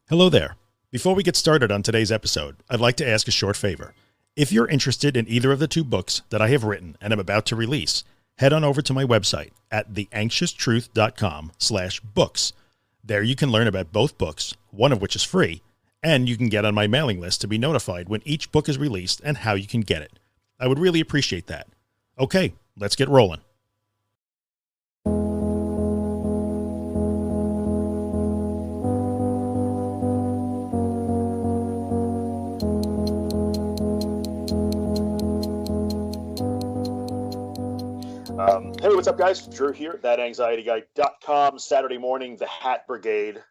Hello there. Before we get started on today's episode, I'd like to ask a short favor. If you're interested in either of the two books that I have written and am about to release, head on over to my website at theanxioustruth.com/books. There you can learn about both books, one of which is free, and you can get on my mailing list to be notified when each book is released and how you can get it. I would really appreciate that. Okay, let's get rolling. Hey, what's up, guys? Drew here, ThatAnxietyGuy.com. Saturday morning, the Hat Brigade,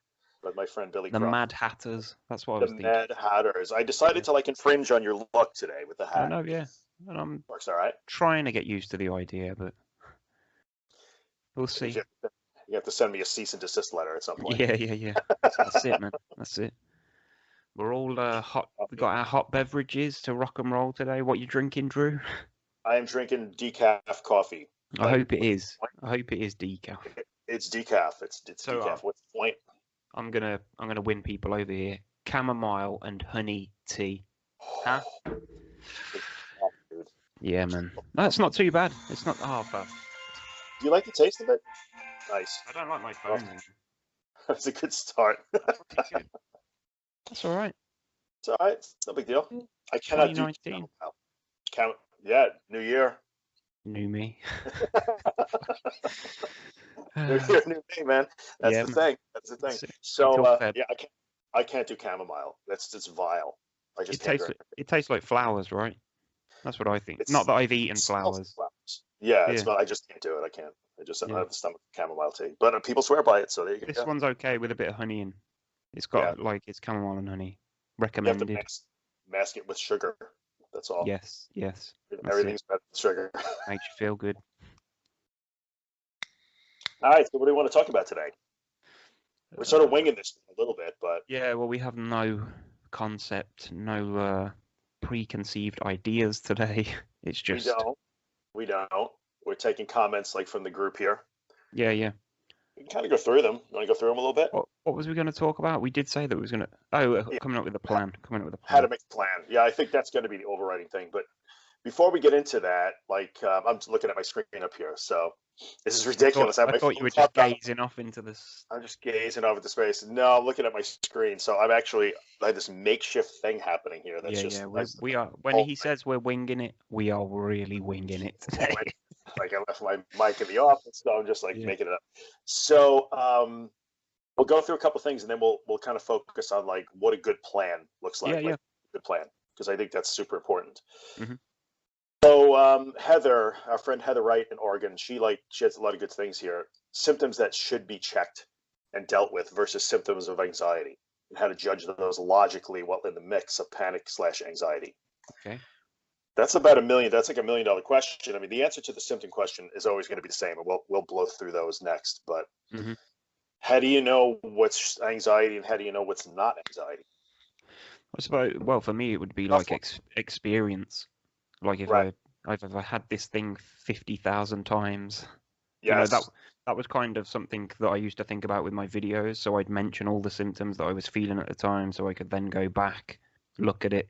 with my friend Billy The Crump. Mad Hatters. That's what I was The thinking. Mad Hatters. I decided to infringe on your look today with the hat. I know, yeah. And I'm Works all right. trying to get used to the idea, but we'll see. You have to send me a cease and desist letter at some point. Yeah. That's it, man. That's it. We're all hot. We got our hot beverages to rock and roll today. What you drinking, Drew? I am drinking decaf coffee. I hope it is. I hope it is decaf. It's decaf. It's So, decaf. What's the point? I'm gonna win people over here. Chamomile and honey tea. Huh? Dude. Yeah, man. No, it's not too bad. It's not. Oh, but Do you like the taste of it? Nice. I don't like my phone. That's a good start. That's all right. It's all right. It's no big deal. I cannot do 2019. Yeah, new year. New me. New year, new me, man. That's Yeah, the man. thing. That's the thing. It's So all Feb. yeah, I can't do chamomile. That's just vile. I just can't drink it. It tastes like flowers, right? That's what I think. It's- Not that I've eaten It smells like flowers. flowers. Yeah, Yeah. I just can't do it. I can't. I don't Yeah. have the stomach for chamomile tea. But people swear by it, so there you This go. one's okay with a bit of honey in. It's got it's chamomile and honey. You have Recommended. to mask it with sugar. That's all. Yes. That's Everything's better with sugar. Makes you feel good. All right. So what do we want to talk about today? We're sort of winging this a little bit, but Yeah, well, we have no concept, no preconceived ideas today. It's just we don't. We're taking comments from the group here. yeah. We can kind of go through them. You want to go through them a little bit? What was we going to talk about? We did say that we was going to. Coming up with a plan. How to make a plan. Yeah, I think that's going to be the overriding thing. But before we get into that, I'm just looking at my screen up here. So this is ridiculous. I thought you were just gazing off into this. I'm just gazing off into space. No, I'm looking at my screen. So I have this makeshift thing happening here. That's we are. When he says we're winging it, we are really winging it today. I left my mic in the office, so I'm just making it up. So we'll go through a couple things, and then we'll kind of focus on what a good plan looks like. Yeah. Good plan, because I think that's super important. Mm-hmm. So Heather, our friend Heather Wright in Oregon, she has a lot of good things here. Symptoms that should be checked and dealt with versus symptoms of anxiety, and how to judge those logically while in the mix of panic/anxiety. Okay. That's about $1 million. That's like $1 million question. I mean, the answer to the symptom question is always going to be the same, and we'll blow through those next. But How do you know what's anxiety, and how do you know what's not anxiety? I suppose. Well, for me, it would be experience. Like if I've had this thing 50,000 times. Yes. That was kind of something that I used to think about with my videos. So I'd mention all the symptoms that I was feeling at the time, so I could then go back, look at it,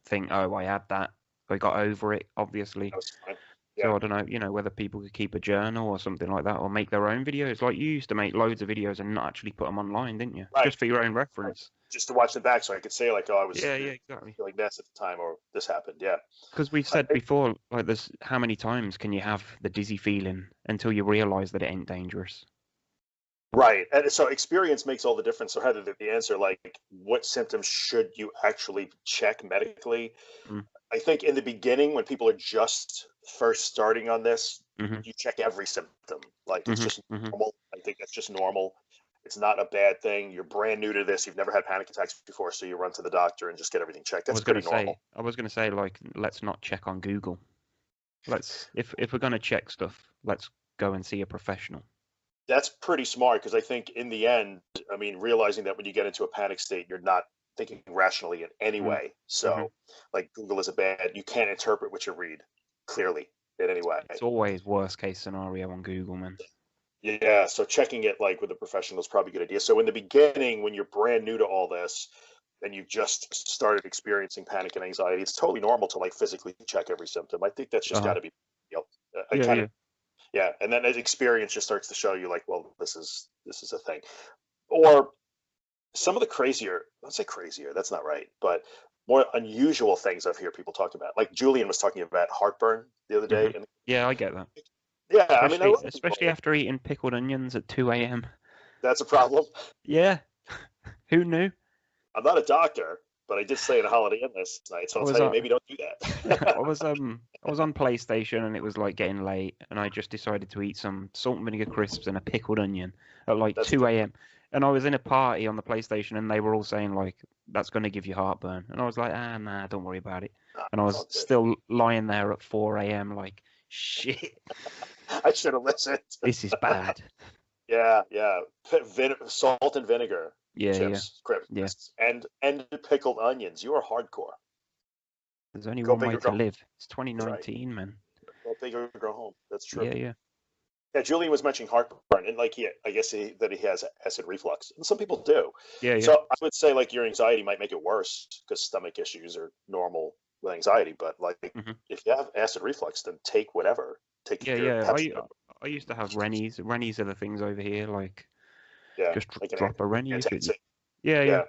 think, oh, I had that. I got over it, obviously. That was fine. Yeah. So I don't know, whether people could keep a journal or something like that, or make their own videos. Like you used to make loads of videos and not actually put them online, didn't you? Right. Just for your own reference. Just to watch them back, so I could say I was exactly feeling this at the time, or this happened. Yeah. Because we've said before, there's how many times can you have the dizzy feeling until you realise that it ain't dangerous? Right. And so experience makes all the difference. So Heather, the answer, what symptoms should you actually check medically? I think in the beginning, when people are just first starting on this, you check every symptom. It's just normal. I think that's just normal. It's not a bad thing. You're brand new to this. You've never had panic attacks before, so you run to the doctor and just get everything checked. That's pretty normal. I was going to say, let's not check on Google. If we're going to check stuff, let's go and see a professional. That's pretty smart, because I think in the end, realizing that when you get into a panic state, you're not thinking rationally in any way. So Google is you can't interpret what you read clearly in any way. It's always worst case scenario on Google, man. Yeah, so checking it like with a professional is probably a good idea. So in the beginning, when you're brand new to all this and you've just started experiencing panic and anxiety, it's totally normal to like physically check every symptom. I think that's just got Uh-huh. to be, you know, I Yeah, kind of, yeah. yeah. And then as experience just starts to show you like, well, this is a thing. Or some of the crazier, let's say crazier, that's not right, but more unusual things I've heard people talk about. Like Julian was talking about heartburn the other Hmm. day, and Yeah, I get that. yeah, I mean, I Especially love especially people. after eating pickled onions at 2 a.m. That's a problem. Yeah, who knew? I'm not a doctor, but I did stay in a Holiday Inn last night, so I I'll was tell you, on maybe don't do I that. was on PlayStation and it was like getting late and I just decided to eat some salt and vinegar crisps and a pickled onion at like That's a 2 good. a.m. And I was in a party on the PlayStation and they were all saying like that's going to give you heartburn. And I was like, ah, nah, don't worry about it. And I It's was all good. still lying there at 4 a.m. like, shit, I should have listened. this is bad. Yeah, yeah. Salt and vinegar Yeah, yeah, chips, yeah. crisps, and pickled onions. You are hardcore. There's only Go one big way or to go home. live. It's That's right. 2019, man. Go big or go home. That's true. Yeah, yeah, Yeah, Julian was mentioning heartburn, and like I guess that he has acid reflux, and some people do. yeah, yeah. So I would say like your anxiety might make it worse because stomach issues are normal with anxiety. But like Hmm. if you have acid reflux, then take whatever. Take Yeah, your yeah. Pepsi. I used to have Rennies. Rennies are the things over here. Like Yeah, just like an drop a Rennie if it. antacid. Yeah, yeah. Yeah,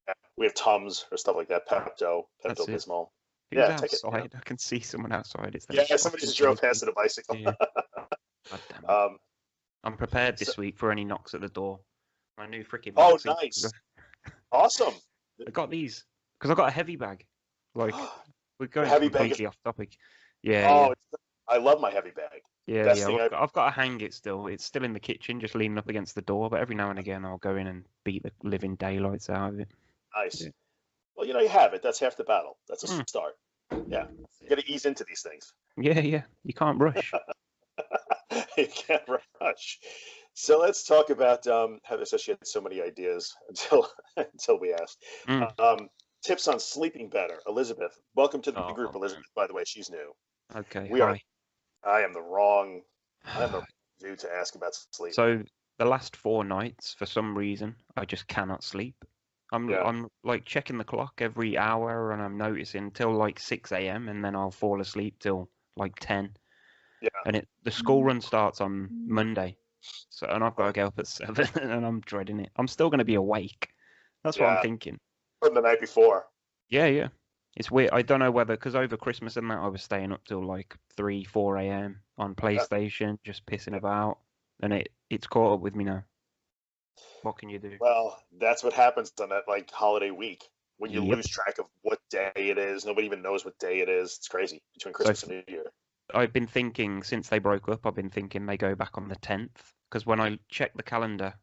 yeah. We have Tums or stuff like that. Pepto, Pepto Pepto it. Bismol. Who's Yeah, take it. Yeah, outside? I can see someone outside. It's them yeah. Somebody fucking just drove people. past in a bicycle. Yeah. God damn it. um. I'm prepared So, this week for any knocks at the door. My new freaking oh, boxing. nice. Awesome. I got these because I got a heavy bag. Like we're going Heavy bag is. completely off topic. Yeah, yeah. Oh, I love my heavy bag. Yeah, Best yeah. thing I've got to hang it still. It's still in the kitchen, just leaning up against the door. But every now and again, I'll go in and beat the living daylights out of it. Nice. Yeah. Well, you have it. That's half the battle. That's a Mm, start. Yeah. You got to ease into these things. yeah, yeah. You can't rush. You can't rush. So let's talk about Heather says she had so many ideas until until we asked. Mm. Tips on sleeping better. Elizabeth, welcome to the Oh group. man. Elizabeth, by the way, she's new. Okay. We are. Hi. I am the wrong. I'm the wrong dude to ask about sleep. So the last 4 nights, for some reason, I just cannot sleep. Yeah. I'm like checking the clock every hour, and I'm noticing till like 6 a.m. and then I'll fall asleep till like 10. Yeah. And the school run starts on Monday, so and I've got to get up at 7, and I'm dreading it. I'm still going to be awake. That's what I'm Yeah. thinking. From the night before. Yeah, yeah. It's weird. I don't know whether because over Christmas and that I was staying up till like 3, 4 a.m. on PlayStation, just pissing about, and it's caught up with me now. What can you do? Well, that's what happens on that like holiday week when you Yep. lose track of what day it is. Nobody even knows what day it is. It's crazy between So Christmas and New Year. I've been thinking since they broke up, I've been thinking they go back on the 10th because when I checked the calendar,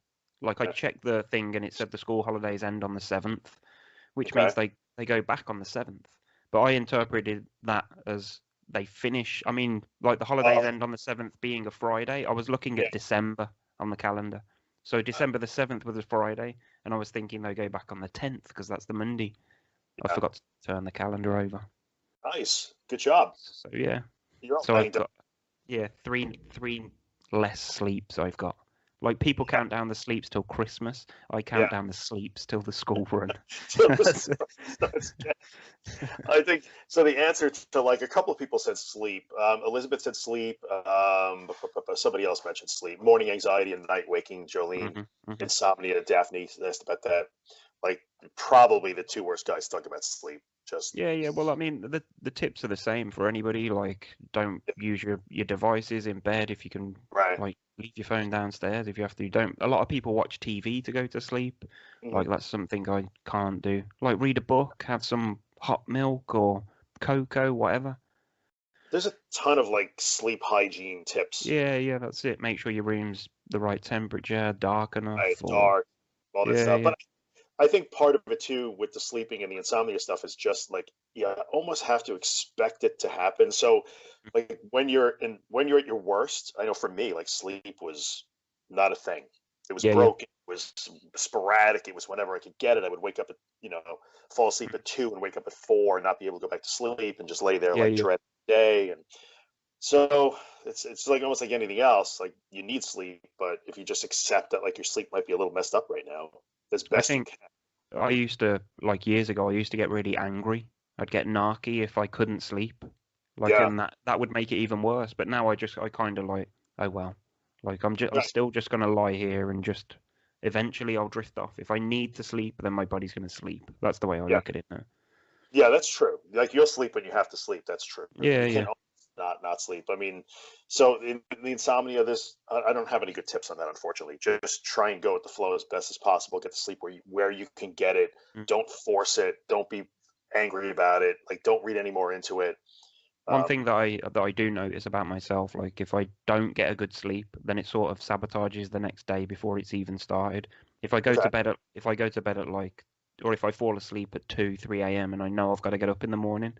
like I Yeah. checked the thing and it said the school holidays end on the 7th, which Okay. means they go back on the 7th. But I interpreted that as they finish. I mean, like the holidays end on the 7th being a Friday. I was looking Yeah. at December on the calendar. So December the 7th was a Friday, and I was thinking they go back on the 10th because that's the Monday. I Yeah. forgot to turn the calendar over. Nice. Good job. So yeah. You're all So I've banged up. got three less sleeps I've got. Like people Yeah. count down the sleeps till Christmas. I count Yeah. down the sleeps till the school run. Till the starts again. I think so. The answer to like a couple of people said sleep. Elizabeth said sleep. Somebody else mentioned sleep. Morning anxiety and night waking. Jolene. Mhm, mhm. Insomnia. Daphne asked about that. Like probably the two worst guys to talk about sleep. Just Yeah, yeah. Well, I mean, the tips are the same for anybody. Like, don't use your devices in bed if you can. right. Like, leave your phone downstairs if you have to. Don't. A lot of people watch TV to go to sleep. Mhm. Like, that's something I can't do. Like, read a book, have some hot milk or cocoa, whatever. There's a ton of like sleep hygiene tips. Yeah, yeah. That's it. Make sure your room's the right temperature, dark enough, Right, or dark, all that yeah, stuff. yeah. But I think part of it too with the sleeping and the insomnia stuff is just like you almost have to expect it to happen. So like when you're at your worst, I know for me, like sleep was not a thing. It was Yeah, yeah. broken, it was sporadic, it was whenever I could get it. I would wake up at, fall asleep at 2 and wake up at 4 and not be able to go back to sleep and just lay there Yeah, like yeah. dread the day. And So it's like almost like anything else. Like you need sleep, but if you just accept that like your sleep might be a little messed up right now, as I best you think can. I used to, like years ago, I used to get really angry. I'd get narky if I couldn't sleep. Like, Yeah. and that would make it even worse. But now I kind of like, oh well. Like I'm Right. still just gonna lie here and just eventually I'll drift off. If I need to sleep, then my body's gonna sleep. That's the way I Yeah. look at it now. Yeah, that's true. Like you'll sleep when you have to sleep. That's true. Yeah, You yeah. can't not sleep. I mean, so in the insomnia, this I don't have any good tips on that, unfortunately. Just try and go with the flow as best as possible. Get to sleep where you can get it. Mm. Don't force it. Don't be angry about it. Like don't read any more into it. One Um, thing that I do notice about myself, like if I don't get a good sleep, then it sort of sabotages the next day before it's even started. okay. If I go to bed at like, or if I fall asleep at 2, 3 a.m. and I know I've got to get up in the morning,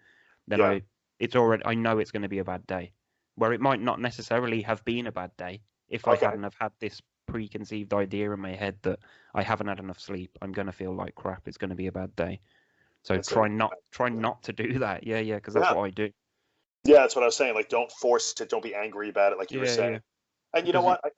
then Yeah. I know it's going to be a bad day. Where it might not necessarily have been a bad day if I Okay. hadn't have had this preconceived idea in my head that I haven't had enough sleep, I'm going to feel like crap. It's going to be a bad day. So That's it. try not to do that. Yeah, yeah, because that's Yeah. what I do. Yeah, that's what I was saying. Like, don't force it. Don't be angry about it, like you were Yeah, saying. yeah. And you know Because what?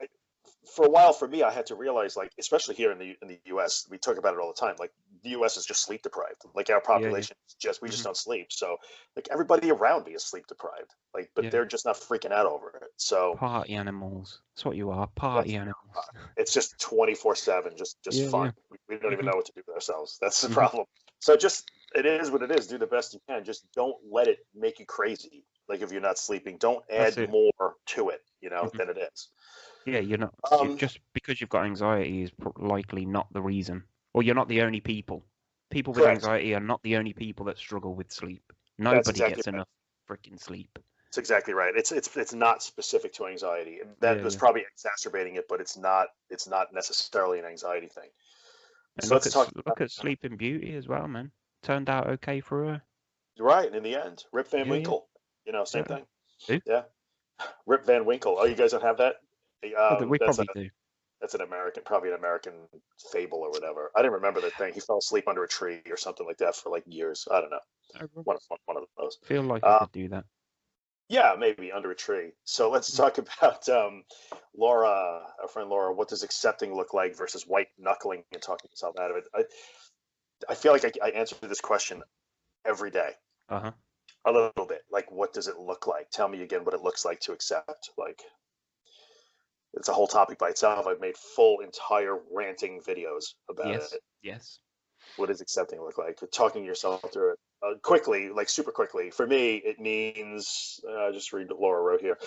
For a while, for me, I had to realize, like, especially here in the U.S., we talk about it all the time. Like, the U.S. is just sleep deprived. Like, our yeah, yeah. population is just we just Hmm. don't sleep. So, like, everybody around me is sleep deprived. Like, but Yeah. they're just not freaking out over it. So Party animals. That's what you are. Party that's animals. it's just 24/7, just Yeah, fun. yeah. We don't even Hmm. know what to do with ourselves. That's the Hmm. problem. So just it is what it is. Do the best you can. Just don't let it make you crazy. Like if you're not sleeping, don't That's add it. more to it, Hmm. than it is. Yeah, you're not. Um, Just because you've got anxiety is likely not the reason. Or you're not the only people. People with correct. anxiety are not the only people that struggle with sleep. That's Nobody exactly gets right. enough freaking sleep. It's exactly right. It's not specific to anxiety. Yeah, That was yeah. probably exacerbating it, but it's not necessarily an anxiety thing. And So let's talk about look at Sleeping Beauty as well, man. Turned out okay for her. right in the end. Rip Van Yeah, yeah. Winkle. Same Exactly. thing. Who? Yeah. Rip Van Winkle. Oh, you guys don't have that? Oh, we That's probably do. That's probably an American fable or whatever. I didn't remember that thing. He fell asleep under a tree or something like that for like years. I don't know. I One of those. feel like I Um, could do that. yeah, maybe under a tree. So let's talk about Laura, our friend Laura. What does accepting look like versus white knuckling and talking yourself out of it? I feel like I answer this question every day Uh-huh. a little bit. Like, what does it look like? Tell me again what it looks like to accept. Like, it's a whole topic by itself. I've made full entire ranting videos about Yes. it. Yes. What does accepting look like? Talking yourself through it quickly, like super quickly. For me, it means just read what Laura wrote here.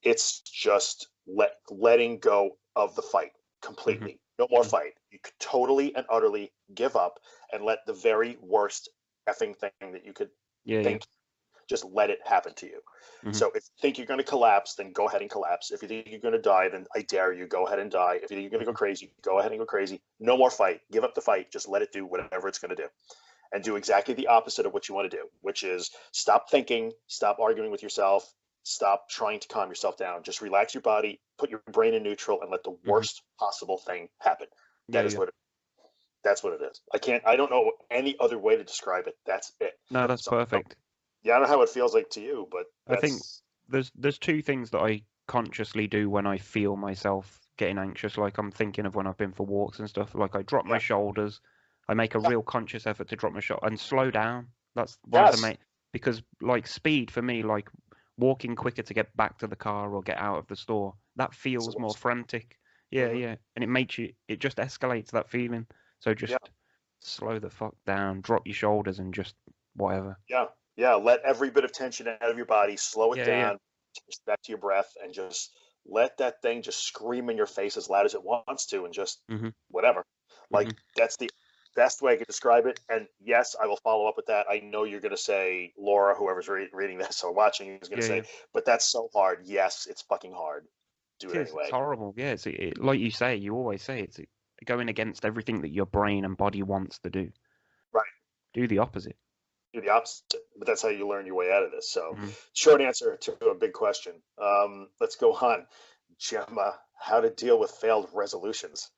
It's just letting go of the fight Hmm. completely. No more fight. You could totally and utterly give up and let the very worst effing thing that you could Yeah, yeah. think, just let it happen to you. Hmm. So if you think you're going to collapse, then go ahead and collapse. If you think you're going to die, then I dare you, go ahead and die. If you think you're going to go crazy, go ahead and go crazy. No more fight. Give up the fight. Just let it do whatever it's going to do. And do exactly the opposite of what you want to do, which is stop thinking, stop arguing with yourself, stop trying to calm yourself down. Just relax your body, put your brain in neutral, and let the Hmm. worst possible thing happen. Yeah, That is yeah. that's what it is. I don't know any other way to describe it. That's it. No, that's So perfect. yeah, I don't know how it feels like to you, but I think that's there's two things that I consciously do when I feel myself getting anxious. Like I'm thinking of when I've been for walks and stuff. Like I drop my yeah, shoulders. I make a yeah, real conscious effort to drop my shoulder and slow down. That's one of the yes, main because like speed for me, like walking quicker to get back to the car or get out of the store, that it's the feels more worst. frantic. Yeah, Hmm. yeah. And it just escalates that feeling. So Yeah, just slow the fuck down, drop your shoulders and just whatever. yeah, yeah. Let every bit of tension out of your body, slow it Yeah, yeah. down, back to your breath, and just let that thing just scream in your face as loud as it wants to, and just Hmm. whatever. Hmm. Like that's the best way I could describe it. And yes, I will follow up with that. I know you're going to say, Laura, whoever's reading this or watching is going to Yeah, say, yeah. but that's so hard. Yes, it's fucking hard. Do It it is. It's anyway. horrible. Yeah, like you say, you always say it's going against everything that your brain and body wants to do. Right. Do the opposite. Do the opposite. But that's how you learn your way out of this. So, Hmm. short answer to a big question. Let's go on. Gemma, how to deal with failed resolutions.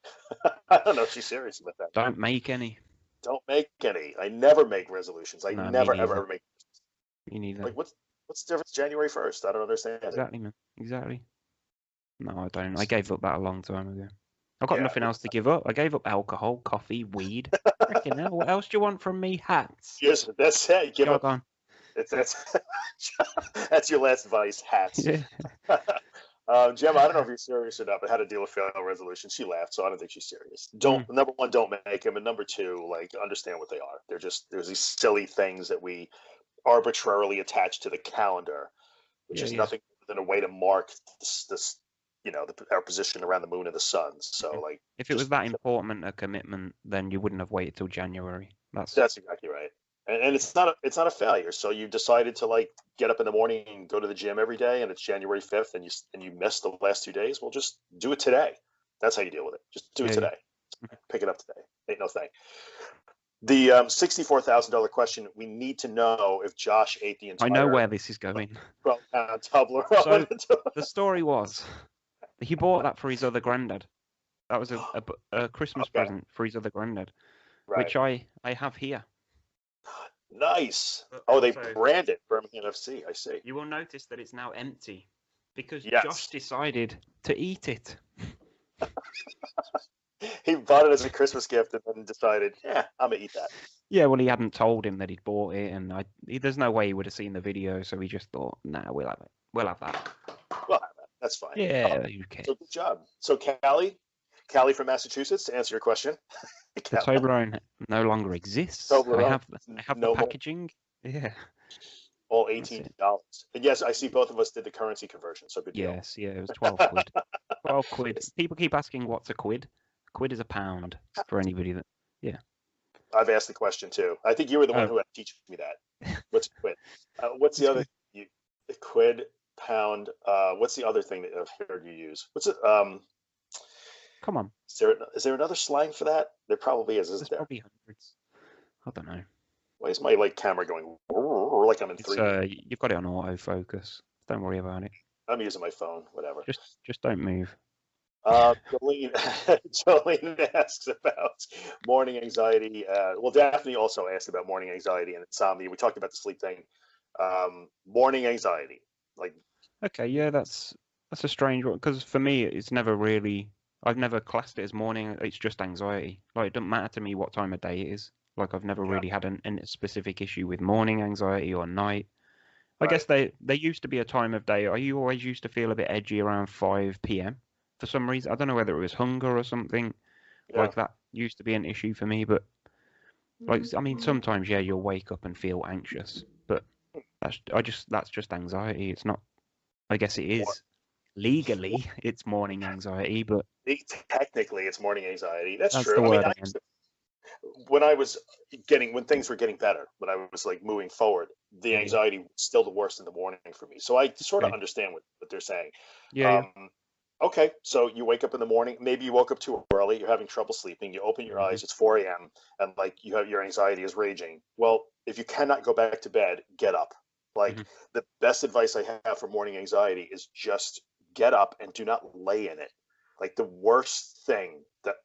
I don't know if she's serious about that. Don't make any. Don't make any. I never make resolutions. I No, me never, ever, neither. ever make. Me neither. Like, what's What's the difference? January 1st. I don't understand it. Exactly, man. Exactly. No, I don't. I gave up that a long time ago. I've got Yeah. nothing else to give up. I gave up alcohol, coffee, weed. Freaking hell, what else do you want from me? Hats. Yes, that's it. Give Jog up. on. That's your last advice. Hats. Yeah. Gemma, I don't know if you're serious or not, but how to deal with failure resolution. She laughed, so I don't think she's serious. Number one, don't make them, and number two, like understand what they are. There's these silly things that we arbitrarily attach to the calendar, which is nothing than a way to mark this our position around the moon and the sun. So like, if it was that important a commitment, then you wouldn't have waited till January. That's exactly right. And it's not a failure. So you decided to like get up in the morning and go to the gym every day, and it's January 5th, and you missed the last 2 days. Well, just do it today. That's how you deal with it. Just do it today. Pick it up today. Ain't no thing. The $64,000 question. We need to know if Josh ate the entire. I know where this is going. 12-pound Toblerone. So the story was, he bought that for his other granddad. That was a Christmas present for his other granddad, which I have here. Nice. Oh, they branded Birmingham FC. I see. You will notice that it's now empty because Josh decided to eat it. He bought it as a Christmas gift and then decided, I'm going to eat that. Yeah, well, he hadn't told him that he'd bought it, and there's no way he would have seen the video, so he just thought, nah, we'll have it. We'll have that. We'll have that. That's fine. Yeah, you can. So good job. So Callie from Massachusetts, to answer your question. The Toblerone no longer exists. I have the packaging. More. Yeah. All $18. And yes, I see both of us did the currency conversion. So good deal. Yes, it was 12 quid. 12 quid. People keep asking what's a quid. A quid is a pound for anybody that. Yeah. I've asked the question too. I think you were the one who had to teach me that. What's a quid? What's the other? A quid, pound. What's the other thing that I've heard you use? What's it? Come on. Is there another slang for that? There probably is, isn't there? There's probably hundreds. I don't know. Why is my camera going like I'm in 3D? You've got it on autofocus. Don't worry about it. I'm using my phone. Whatever. Just don't move. Jolene asks about morning anxiety. Well, Daphne also asked about morning anxiety and insomnia. We talked about the sleep thing. Morning anxiety, like. Okay, yeah, that's a strange one because for me, it's never really. I've never classed it as morning. It's just anxiety. Like it doesn't matter to me what time of day it is. Like I've never really had a specific issue with morning anxiety or night. I guess there used to be a time of day. I always used to feel a bit edgy around 5 p.m. for some reason. I don't know whether it was hunger or something. Like that used to be an issue for me. But like I mean, sometimes you'll wake up and feel anxious. But that's just anxiety. It's not. I guess it is. Legally, it's morning anxiety, but technically, it's morning anxiety. That's true. The word when things were getting better, when I was like moving forward, the anxiety was still the worst in the morning for me. So I sort of understand what they're saying. Yeah. Okay, so you wake up in the morning. Maybe you woke up too early. You're having trouble sleeping. You open your eyes. It's 4 a.m. and like your anxiety is raging. Well, if you cannot go back to bed, get up. Like the best advice I have for morning anxiety is just get up and do not lay in it. Like the worst thing that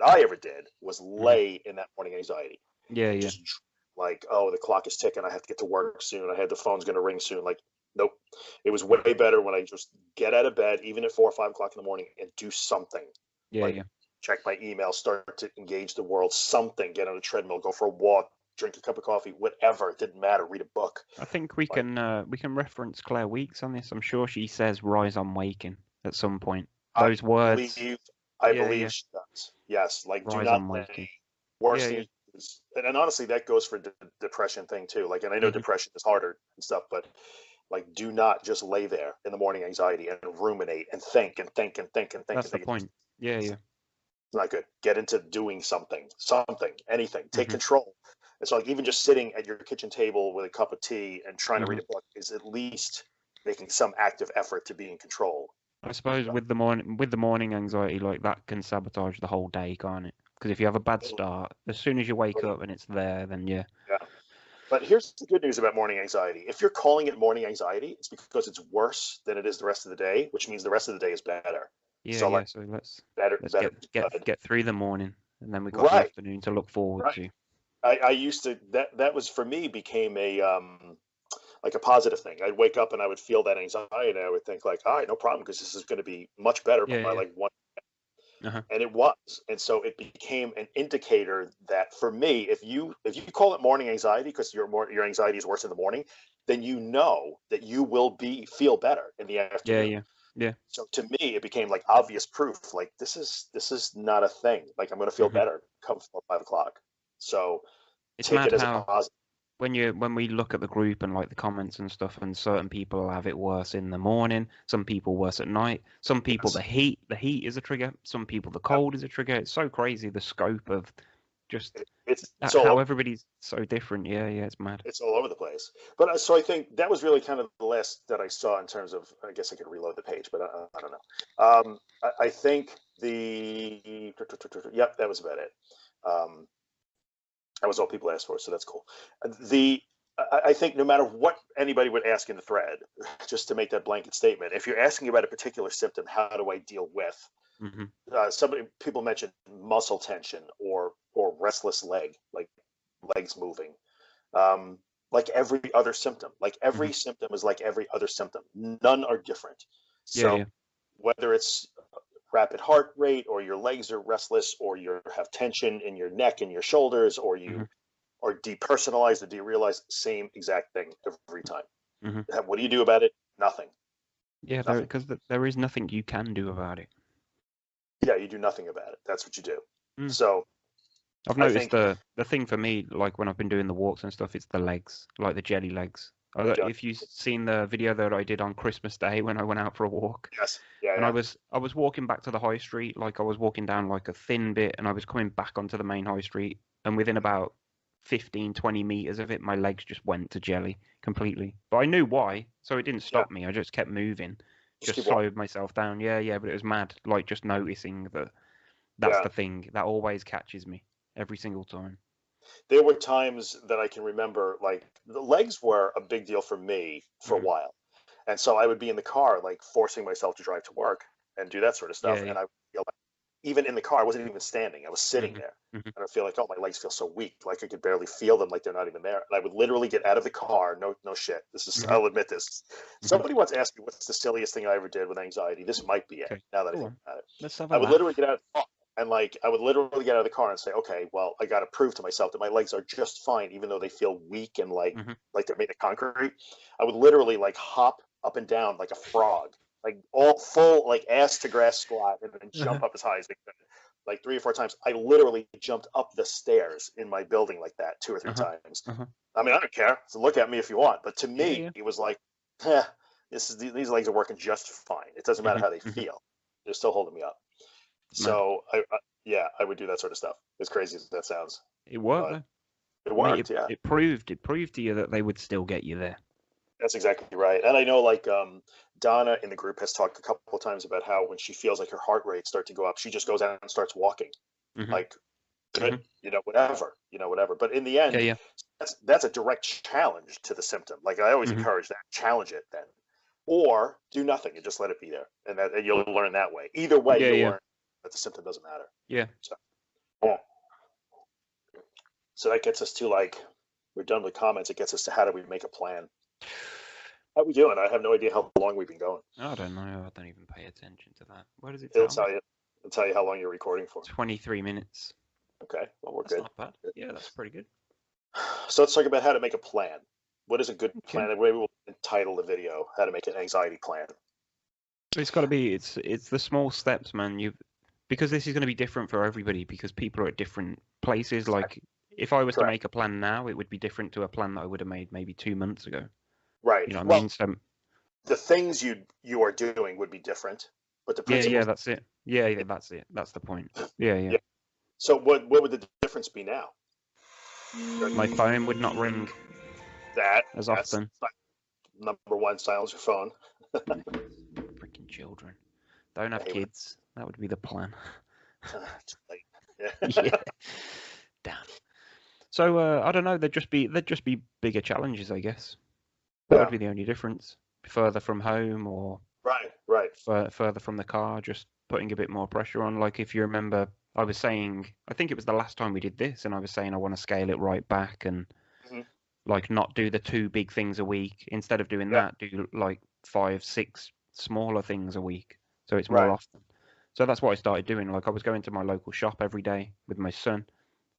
I ever did was lay in that morning anxiety. Yeah. Just like, oh, the clock is ticking. I have to get to work soon. The phone's going to ring soon. Like, nope. It was way better when I just get out of bed, even at 4 or 5 o'clock in the morning, and do something. Check my email, start to engage the world, something, get on a treadmill, go for a walk, drink a cup of coffee, whatever. It didn't matter. Read a book. I think we can reference Claire Weeks on this. I'm sure she says "rise on waking" at some point. Those words. I believe she does. Yes, like rise do not waking. Worst thing. And honestly, that goes for the depression thing too. Like, and I know depression is harder and stuff, but like, do not just lay there in the morning anxiety and ruminate and think and think and think and think. That's the point. Yeah. It's not good. Get into doing something, anything. Take control. It's like even just sitting at your kitchen table with a cup of tea and trying to read a book is at least making some active effort to be in control. I suppose with the morning anxiety, like that can sabotage the whole day, can't it? Because if you have a bad start, as soon as you wake up and it's there, then yeah. But here's the good news about morning anxiety. If you're calling it morning anxiety, it's because it's worse than it is the rest of the day, which means the rest of the day is better. So let's get through the morning, and then we've got the afternoon to look forward to. I used to that was for me became a like a positive thing. I'd wake up and I would feel that anxiety. And I would think like, all right, no problem, because this is going to be much better Yeah, by yeah. like one. Uh-huh. And it was. And so it became an indicator that for me, if you call it morning anxiety because your anxiety is worse in the morning, then you know that you will feel better in the Yeah, afternoon. yeah. Yeah. So to me, it became like obvious proof. Like this is not a thing. Like I'm going to feel Mhm. better come 4 or 5 o'clock. So It's take mad it as a how positive. when we look at the group and like the comments and stuff, and certain people have it worse in the morning, some people worse at night, some people Yes. the heat is a trigger, some people the Yep. cold is a trigger. It's so crazy the scope of just It's how all everybody's so different. Yeah, yeah, it's mad. it's all over the place. But so I think that was really kind of the last that I saw in terms of. I guess I could reload the page, but I don't know. I think yep, that was about it. That was all people asked for, so that's cool. I think no matter what anybody would ask in the thread, just to make that blanket statement, if you're asking about a particular symptom, how do I deal with? Hmm. People mentioned muscle tension or restless leg, like legs moving. Like every other symptom, like every symptom is like every other symptom. None are different. Yeah, So yeah. whether it's rapid heart rate or your legs are restless or you have tension in your neck and your shoulders or you are depersonalized or derealized, same exact thing every time. Hmm. What do you do about it? Nothing. Yeah, Nothing. because there is nothing you can do about it. Yeah, you do nothing about it. That's what you do. Mm. So I've I noticed think the thing for me, like when I've been doing the walks and stuff, it's the legs, like the jelly legs. If you've seen the video that I did on Christmas Day when I went out for a walk, yes, yeah, and yeah. I was walking back to the high street, like I was walking down like a thin bit, and I was coming back onto the main high street, and within about 15, 20 meters of it, my legs just went to jelly completely. But I knew why, so it didn't stop me. I just kept moving, Just just keep walking. slowed myself down. Yeah, yeah, but it was mad, like just noticing that that's Yeah. the thing that always catches me every single time. There were times that I can remember, like the legs were a big deal for me for a while. And so I would be in the car, like forcing myself to drive to work and do that sort of stuff. Yeah, yeah. And I would feel like, even in the car, I wasn't even standing. I was sitting there. Mhm. And I feel like, oh, my legs feel so weak. Like I could barely feel them, like they're not even there. And I would literally get out of the car. No shit. This is, I'll admit this. Somebody once asked me, what's the silliest thing I ever did with anxiety? This might be it, Okay. now that I Go think on. about it. Let's have I a would laugh. literally get out of the car. And like I would literally get out of the car and say, okay, well, I got to prove to myself that my legs are just fine, even though they feel weak and like they're made of concrete. I would literally like hop up and down like a frog, like all full like ass to grass squat, and then jump up as high as I could. Like 3 or 4 times, I literally jumped up the stairs in my building like that 2 or 3 times. I mean, I don't care. So look at me if you want, but to me, it was like, these legs are working just fine. It doesn't matter how they feel; they're still holding me up. So I would do that sort of stuff. As crazy as that sounds, It worked though. It worked. It proved to you that they would still get you there. That's exactly right. And I know, like Donna in the group has talked a couple of times about how when she feels like her heart rate start to go up, she just goes out and starts walking, like good, whatever. But in the end, that's a direct challenge to the symptom. Like I always encourage that, challenge it then, or do nothing and just let it be there, and you'll learn that way. Either way, you'll learn that the symptom doesn't matter. Yeah. So that gets us to like, we're done with comments. It gets us to how do we make a plan? How are we doing? I have no idea how long we've been going. I don't know. I don't even pay attention to that. Where does it tell me? It'll tell you how long you're recording for. 23 minutes. Okay, well, we're that's good. Not bad. Yeah, that's pretty good. So let's talk about how to make a plan. What is a good plan? The way we will entitle the video, how to make an anxiety plan. It's got to be, it's the small steps, man. Because this is going to be different for everybody, because people are at different places. Like if I was to make a plan now, it would be different to a plan that I would have made maybe 2 months ago. Right. You know what I mean? So, the things you are doing would be different, but the principles. Yeah, that's it. Yeah, that's it. That's the point. Yeah. So what would the difference be now? My phone would not ring as often. Number one, silence your phone. Freaking children. Don't have kids. That would be the plan. Yeah. Damn. So I don't know. There'd just be bigger challenges, I guess. That would be the only difference. Further from home, or right. Further from the car, just putting a bit more pressure on. Like if you remember, I was saying, I think it was the last time we did this, and I was saying I want to scale it right back, and like not do the 2 big things a week. Instead of doing that, do like 5, 6 smaller things a week. So it's more often. So that's what I started doing. Like I was going to my local shop every day with my son,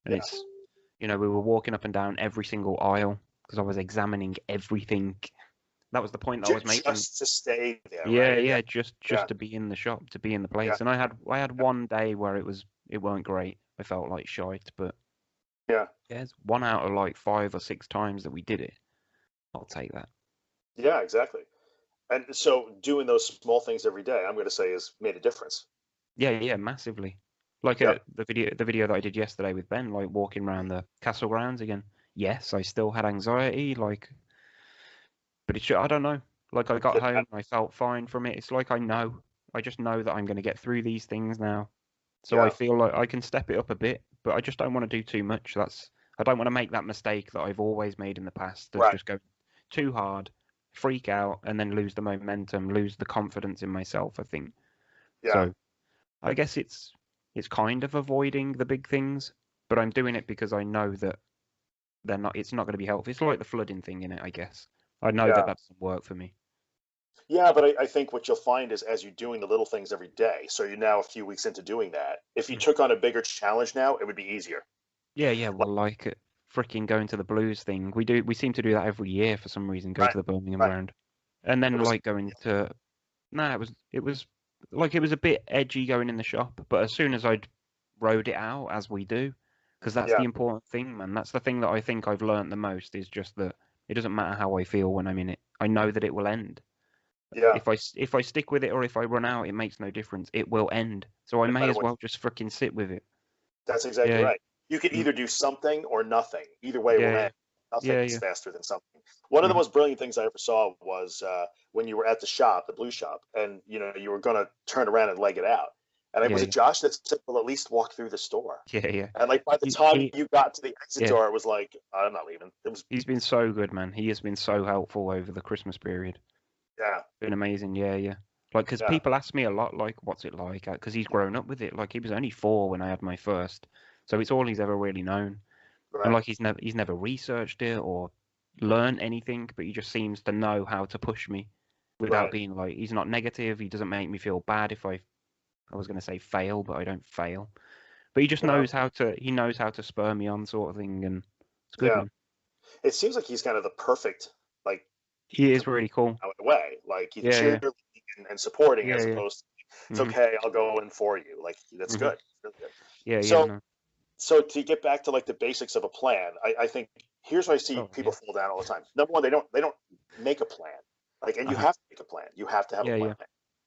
and it's, you know, we were walking up and down every single aisle because I was examining everything. That was the point that I was making. Just to stay there. Yeah, just to be in the shop, to be in the place. And I had one day where it weren't great. I felt like shite, but it's 1 out of like 5 or 6 times that we did it. I'll take that. Yeah, exactly. And so doing those small things every day, I'm going to say, has made a difference. Yeah, massively. Like the video that I did yesterday with Ben, like walking around the castle grounds again. Yes, I still had anxiety, like, but I don't know. Like I got home, I felt fine from it. It's like I just know that I'm going to get through these things now. So I feel like I can step it up a bit, but I just don't want to do too much. I don't want to make that mistake that I've always made in the past. That's just go too hard, freak out, and then lose the momentum, lose the confidence in myself, I think. So I guess it's kind of avoiding the big things, but I'm doing it because I know that it's not going to be helpful. It's like the flooding thing in it, I guess. I know that doesn't work for me. Yeah, but I think what you'll find is as you're doing the little things every day, so you're now a few weeks into doing that, if you took on a bigger challenge now, it would be easier. Yeah, well, like freaking going to the Blues thing. We seem to do that every year for some reason, go to the Birmingham round. And then like going to it was like it was a bit edgy going in the shop, but as soon as I'd rode it out, as we do, because that's the important thing, man. That's the thing that I think I've learned the most, is just that it doesn't matter how I feel when I'm in it. I know that it will end. Yeah. If I stick with it or if I run out, it makes no difference. It will end. So I may as well just freaking sit with it. That's exactly right. You could either do something or nothing. Either way, it will end. Nothing is faster than something. One of the most brilliant things I ever saw was when you were at the shop, the blue shop, and you were going to turn around and leg it out. And it was Josh that said, "Well, at least walk through the store." Yeah. And like by the time you got to the exit door, it was like, "I'm not leaving." He's been so good, man. He has been so helpful over the Christmas period. Yeah. Been amazing. Yeah. Like, because people ask me a lot, like, what's it like? Because he's grown up with it. Like, he was only 4 when I had my first, so it's all he's ever really known. Right. And like, he's never researched it or learned anything, but he just seems to know how to push me without being like, he's not negative. He doesn't make me feel bad if I was going to say fail, but I don't fail. But he just knows how to spur me on, sort of thing, and it's good. Man. It seems like he's kind of the perfect, like, he is really cool in a way. Like he's cheerleading and supporting as opposed to it's okay, I'll go in for you. Like that's good. Really good. So to get back to like the basics of a plan, I think here's where I see people fall down all the time. Number one, they don't make a plan. Like, and you have to make a plan. You have to have a plan.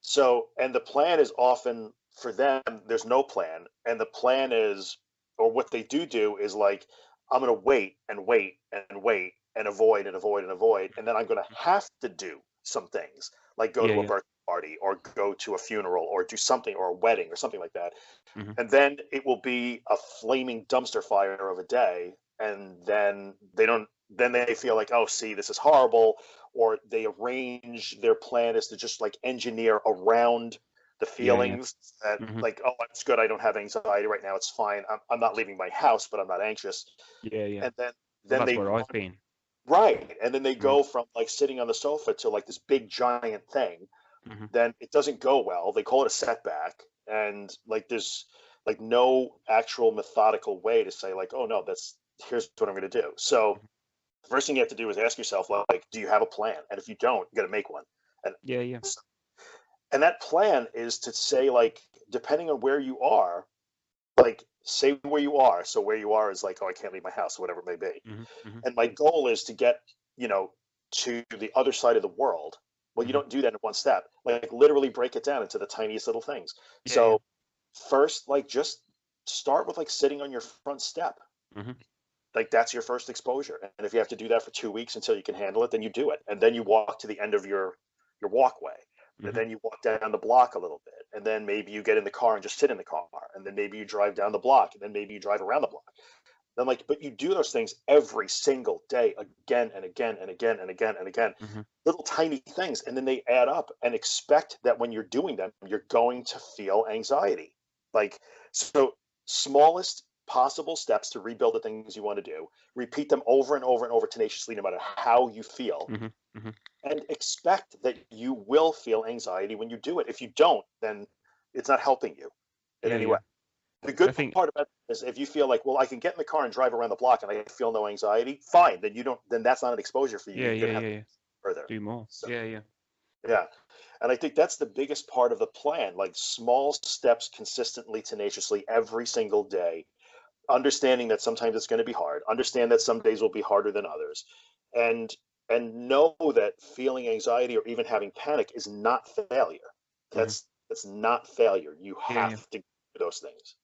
So, and the plan is often for them, there's no plan. And the plan is, or what they do is like, I'm going to wait and wait and wait and avoid and avoid and avoid. And then I'm going to have to do some things like go to a birthday party or go to a funeral or do something or a wedding or something like that. And then it will be a flaming dumpster fire of a day. And then they feel like, oh, see, this is horrible. Or they arrange their plan is to just like engineer around the feelings that like, oh, it's good. I don't have anxiety right now. It's fine. I'm not leaving my house, but I'm not anxious. Yeah. And then that's where I've been. Right. And then they go from like sitting on the sofa to like this big giant thing. Then it doesn't go well. They call it a setback. And like there's like no actual methodical way to say like, oh no, here's what I'm going to do. So the first thing you have to do is ask yourself, like, do you have a plan? And if you don't, you got to make one. And and that plan is to say, like, depending on where you are, like, say where you are. So where you are is like, oh, I can't leave my house, whatever it may be. And my goal is to get, to the other side of the world. Well, you don't do that in one step. Like, literally break it down into the tiniest little things. So first, like, just start with like sitting on your front step. Like that's your first exposure. And if you have to do that for 2 weeks until you can handle it, then you do it. And then you walk to the end of your walkway. And then you walk down the block a little bit. And then maybe you get in the car and just sit in the car. And then maybe you drive down the block. And then maybe you drive around the block. Then but you do those things every single day, again and again and again and again and again. Little tiny things. And then they add up, and expect that when you're doing them, you're going to feel anxiety. Like, so smallest possible steps to rebuild the things you want to do. Repeat them over and over and over tenaciously, no matter how you feel, and expect that you will feel anxiety when you do it. If you don't, then it's not helping you in any way. The good part about it is if you feel like, well, I can get in the car and drive around the block and I feel no anxiety, fine. Then then that's not an exposure for you. You're gonna have to further. Do more. So, yeah. And I think that's the biggest part of the plan, like small steps consistently, tenaciously, every single day, understanding that sometimes it's going to be hard, understand that some days will be harder than others, and know that feeling anxiety or even having panic is not failure. That's not failure. You have to do those things.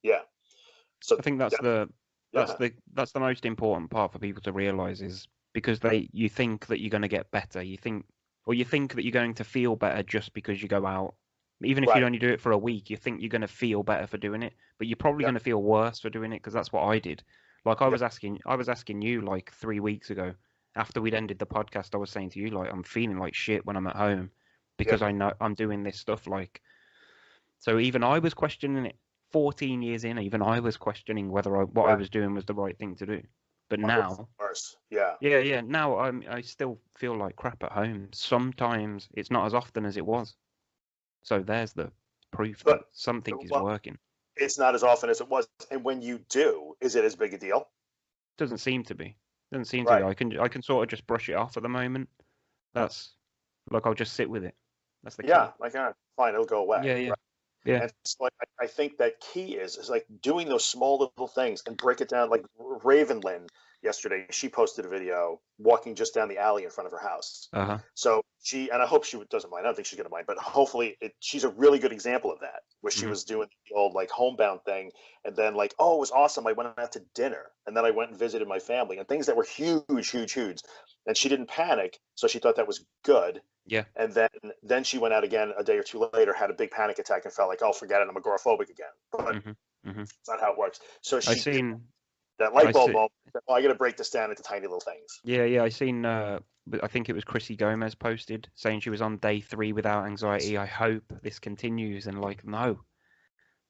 So I think that's the most important part for people to realize, is because you think that you're going to get better. You think that you're going to feel better just because you go out. Even if you only do it for a week, you think you're going to feel better for doing it, but you're probably going to feel worse for doing it, because that's what I did. Like I was asking you like 3 weeks ago after we'd ended the podcast. I was saying to you, like, I'm feeling like shit when I'm at home because I know I'm doing this stuff. Like, so even I was questioning it. 14 years in, even I was questioning whether what I was doing was the right thing to do. But now, now I still feel like crap at home. Sometimes it's not as often as it was. So there's the proof that something is working. It's not as often as it was, and when you do, is it as big a deal? Doesn't seem to be. To be. I can sort of just brush it off at the moment. That's like, I'll just sit with it. That's the key. Like fine, it'll go away. Yeah. And so I think that key is like doing those small little things and break it down. Like Raven Lynn yesterday, she posted a video walking just down the alley in front of her house. So and I hope she doesn't mind. I don't think she's going to mind, but hopefully she's a really good example of that, where she was doing the old like homebound thing. And then like, oh, it was awesome. I went out to dinner, and then I went and visited my family, and things that were huge. And she didn't panic. So she thought that was good. Yeah. And then she went out again a day or two later, had a big panic attack, and felt like, oh, forget it, I'm agoraphobic again. But it's not how it works. So she seen that light bulb moment. Oh, I got to break this down into tiny little things. Yeah. I seen. I think it was Chrissy Gomez posted saying she was on day 3 without anxiety. I hope this continues. And like, no.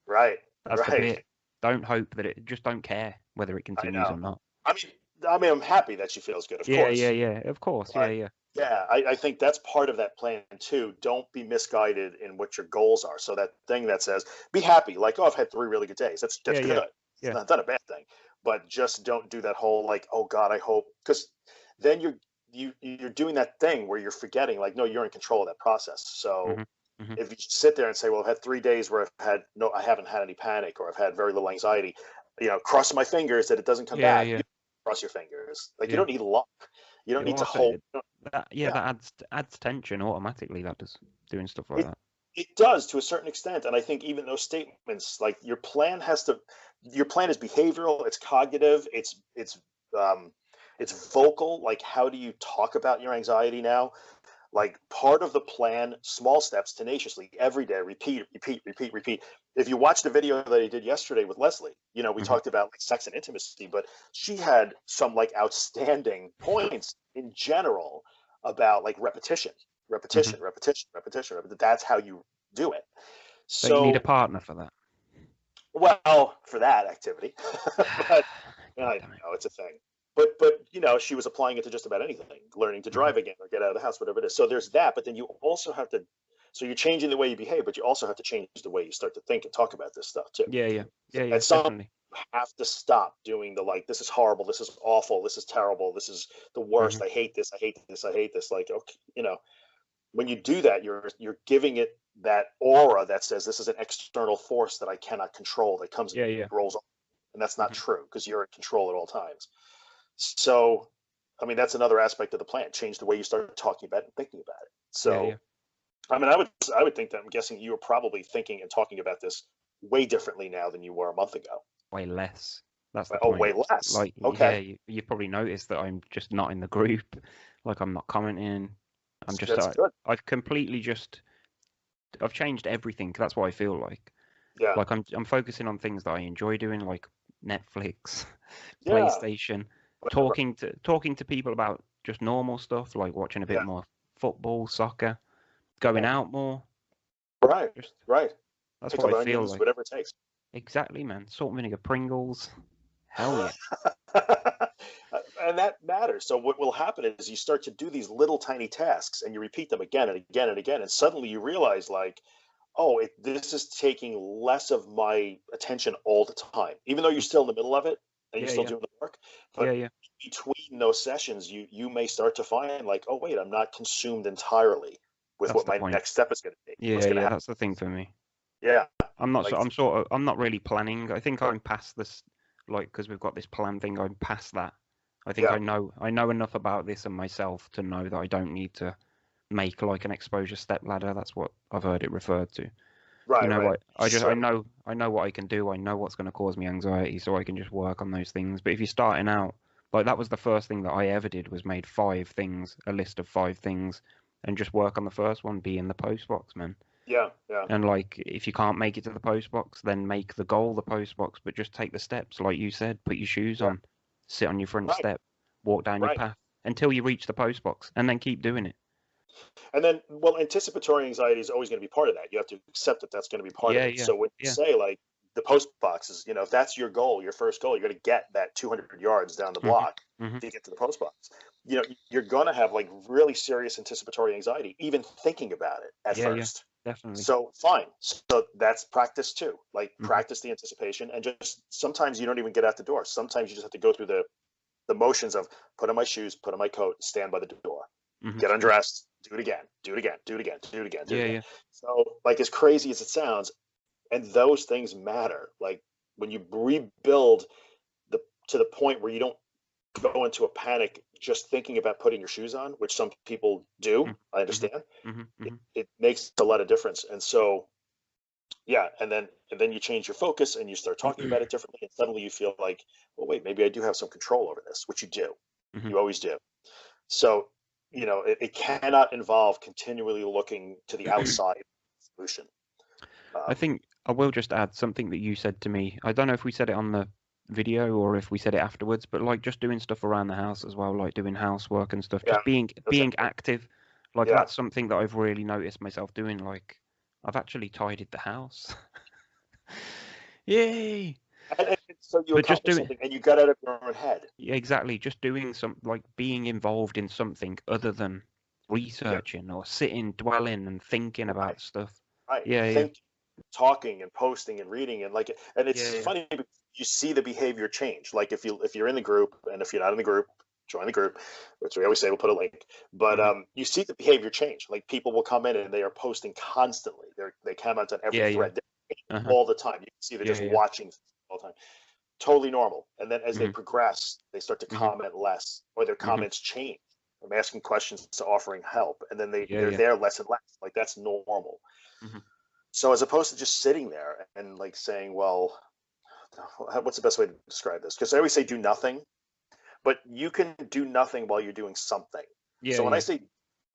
Right. That's the bit. Don't hope that it. Just don't care whether it continues or not. I mean, I'm happy that she feels good. Of course. Yeah. Of course. Yeah. Yeah, I think that's part of that plan too. Don't be misguided in what your goals are. So that thing that says, be happy, like, oh, I've had 3 really good days. That's good. It's not a bad thing. But just don't do that whole like, oh God, I hope, because then you're doing that thing where you're forgetting, like, no, you're in control of that process. So if you sit there and say, well, I've had 3 days where I haven't had any panic, or I've had very little anxiety, cross my fingers that it doesn't come back. You cross your fingers. Like, you don't need luck. You don't need to hold. That adds tension automatically. That does, doing stuff like that. It does, to a certain extent, and I think even those statements, like your plan is behavioral, it's cognitive, it's vocal. Like, how do you talk about your anxiety now? Like, part of the plan, small steps, tenaciously, every day, repeat. If you watch the video that I did yesterday with Leslie, we talked about like sex and intimacy, but she had some like outstanding points in general about like repetition. That's how you do it. So you need a partner for that. Well, for that activity, but I know it's a thing. But she was applying it to just about anything, learning to drive again or get out of the house, whatever it is. So there's that, but then you also have to. So you're changing the way you behave, but you also have to change the way you start to think and talk about this stuff too. Yeah. And some have to stop doing the like, this is horrible, this is awful, this is terrible, this is the worst. I hate this. Like, okay, when you do that, you're giving it that aura that says this is an external force that I cannot control, that comes and rolls on. And that's not true, because you're in control at all times. So, I mean, that's another aspect of the plan. Change the way you start talking about it and thinking about it. So, I mean, I would think that, I'm guessing you were probably thinking and talking about this way differently now than you were a month ago. Way less. That's the point. Way less. Like, okay. You probably noticed that I'm just not in the group. Like, I'm not commenting. I'm just. I've completely just. I've changed everything. That's what I feel like. Yeah. Like I'm focusing on things that I enjoy doing, like Netflix, PlayStation, talking to people about just normal stuff, like watching a bit more football, soccer, going out more. Right. Right. That's what I feel like. Whatever it takes. Exactly, man. Salt and vinegar Pringles. Hell yeah. And that matters. So what will happen is you start to do these little tiny tasks and you repeat them again and again and again. And suddenly you realize like, oh, this is taking less of my attention all the time, even though you're still in the middle of it and you're Yeah, still yeah. doing the work. Yeah, But yeah. between those sessions, you may start to find like, oh, wait, I'm not consumed entirely with That's what the my point. next step is going to be. What's Yeah, going to yeah, happen? that's the thing for me. Yeah. I'm not. Like, I'm not really planning. I think I'm past this, like, because we've got this plan thing. I'm past that. I think yeah, I know enough about this and myself to know that I don't need to make like an exposure step ladder. That's what I've heard it referred to. You right, know right. what? So, I know what I can do. I know what's going to cause me anxiety, so I can just work on those things. But if you're starting out, like that was the first thing that I ever did was made 5 things, a list of 5 things, and just work on the first one, be in the post box, man. yeah, yeah. And like, if you can't make it to the post box, then make the goal the post box, but just take the steps, like you said. Put your shoes Yeah. on, sit on your front Right, step, walk down your right. path until you reach the post box, and then keep doing it. And then, well, anticipatory anxiety is always going to be part of that. You have to accept that that's going to be part of Yeah, it. yeah, So when you yeah. say like the post boxes, if that's your goal, your first goal, you're going to get that 200 yards down the Mhm, block mhm. to get to the post box. You're going to have like really serious anticipatory anxiety, even thinking about it at Yeah, yeah, first. definitely. So fine. So that's practice too. Like Mhm, practice the anticipation, and just sometimes you don't even get out the door. Sometimes you just have to go through the motions of put on my shoes, put on my coat, stand by the door, mhm. get undressed, do it again, do it again, do it again, do it again, do it Yeah, again. yeah. So, like, as crazy as it sounds, and those things matter. Like, when you rebuild the to the point where you don't go into a panic just thinking about putting your shoes on, which some people do, Mhm, I mhm, understand, mhm, it, mhm. it makes a lot of difference. And so, yeah, and then you change your focus and you start talking about it differently, and suddenly you feel like, well, wait, maybe I do have some control over this, which you do. Mhm. You always do. So, it cannot involve continually looking to the outside solution. I Um, think I will just add something that you said to me. I don't know if we said it on the video or if we said it afterwards, but like just doing stuff around the house as well, like doing housework and stuff, yeah, just being that's active. Like yeah. that's something that I've really noticed myself doing. Like I've actually tidied the house. Yay! And so you But just accomplished doing something, and you got out of your own head. yeah, exactly, just doing some like being involved in something other than Yeah, researching or sitting, dwelling and thinking right, about stuff. right. Yeah, yeah. Think, talking, and posting, and reading, and like, and Yeah, it's yeah. funny because you see the behavior change. Like if you're in the group, and if you're not in the group, join the group, which we always say we'll put a link. But Hmm. you see the behavior change. Like people will come in and they are posting constantly. They comment on every Yeah, yeah. thread Uh-huh. all the time. You can see they're Yeah, just yeah. watching all the time. Totally normal. And then as they Hmm. progress, they start to Hmm. comment less, or their Hmm. comments change from asking questions to offering help. And then Yeah, they're yeah. there less and less. Like that's normal. Hmm. So as opposed to just sitting there and like saying, well, what's the best way to describe this? Because I always say do nothing, but you can do nothing while you're doing something. Yeah, So when I yeah. say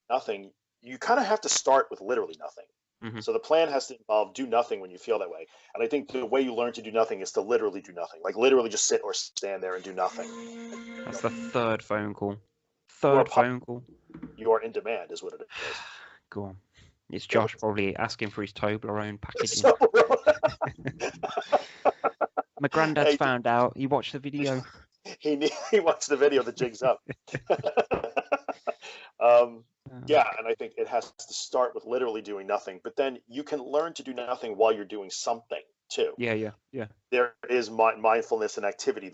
nothing, you kind of have to start with literally nothing. Hmm. So the plan has to involve do nothing when you feel that way. And I think the way you learn to do nothing is to literally do nothing. Like literally just sit or stand there and do nothing. That's the third phone call. You are Third pop- phone call. you are in demand is what it is. Go on. It's Josh probably asking for his Toblerone packaging. So, My granddad's hey, found out. He watched the video. he watched the video, the jig's up. um, yeah, and I think it has to start with literally doing nothing, but then you can learn to do nothing while you're doing something too. Yeah, yeah, yeah. There is mindfulness and activity.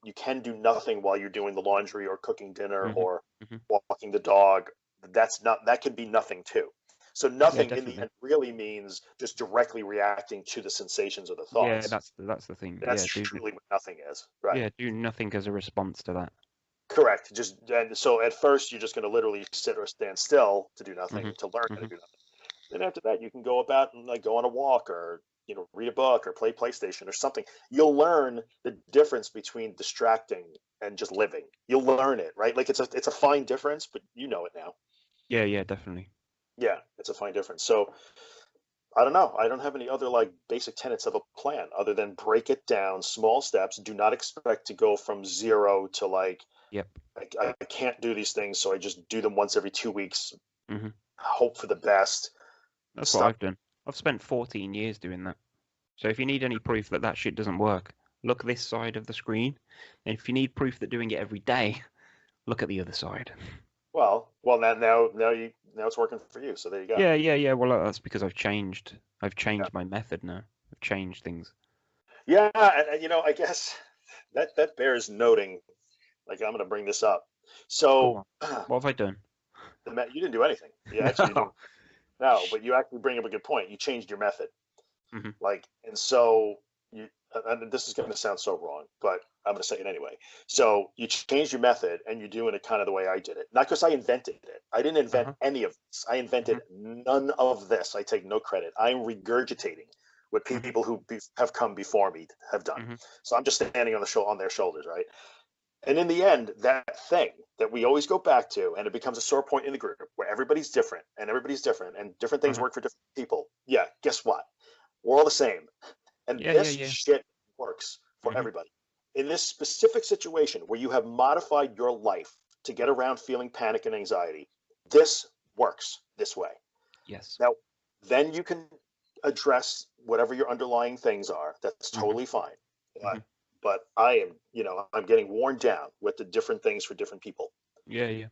You can do nothing while you're doing the laundry or cooking dinner Hmm. or Hmm. walking the dog. That can be nothing too. So Yeah, nothing in the definitely. end really means just directly reacting to the sensations or the Yeah, thoughts. that's the thing. That's truly what nothing is, right? Do nothing as a response to that. Correct. And so at first you're just going to literally sit or stand still to do Hmm. nothing, to learn how to Hmm. do nothing. Then after that you can go about and like go on a walk or read a book or play PlayStation or something. You'll learn the difference between distracting and just living. You'll learn it, right? Like it's a fine difference, but you know it now. Yeah, yeah, definitely. Yeah, it's a fine difference. So I don't know. I don't have any other like basic tenets of a plan other than break it down, small steps. Do not expect to go from zero to like Yep. I can't do these things, so I just do them once every 2 weeks. Hmm. Hope for the best. That's what Stop. I've done. I've spent 14 years doing that. So if you need any proof that that shit doesn't work, look this side of the screen. And if you need proof that doing it every day, look at the other side. Well, now it's working for you. So there you go. Yeah. Well, that's because I've changed. I've changed my method now. I've changed things. Yeah, and you know, I guess that bears noting. Like, I'm going to bring this up. So, What have I done? you didn't do anything. You actually didn't. No, but you actually bring up a good point. You changed your method. Mhm. Like, and so and this is going to sound so wrong, but I'm going to say it anyway. So you changed your method and you're doing it kind of the way I did it. Not because I invented it. I didn't invent any of this. I invented none of this. I take no credit. I'm regurgitating what people who have come before me have done. So I'm just standing on their shoulders, right? And in the end, that thing that we always go back to, and it becomes a sore point in the group where everybody's different and different things work for different people. Yeah, guess what? We're all the same. And this shit works for everybody. In this specific situation where you have modified your life to get around feeling panic and anxiety, this works this way. Yes. Now, then you can address whatever your underlying things are. That's totally fine. But I am, I'm getting worn down with the different things for different people. Yeah.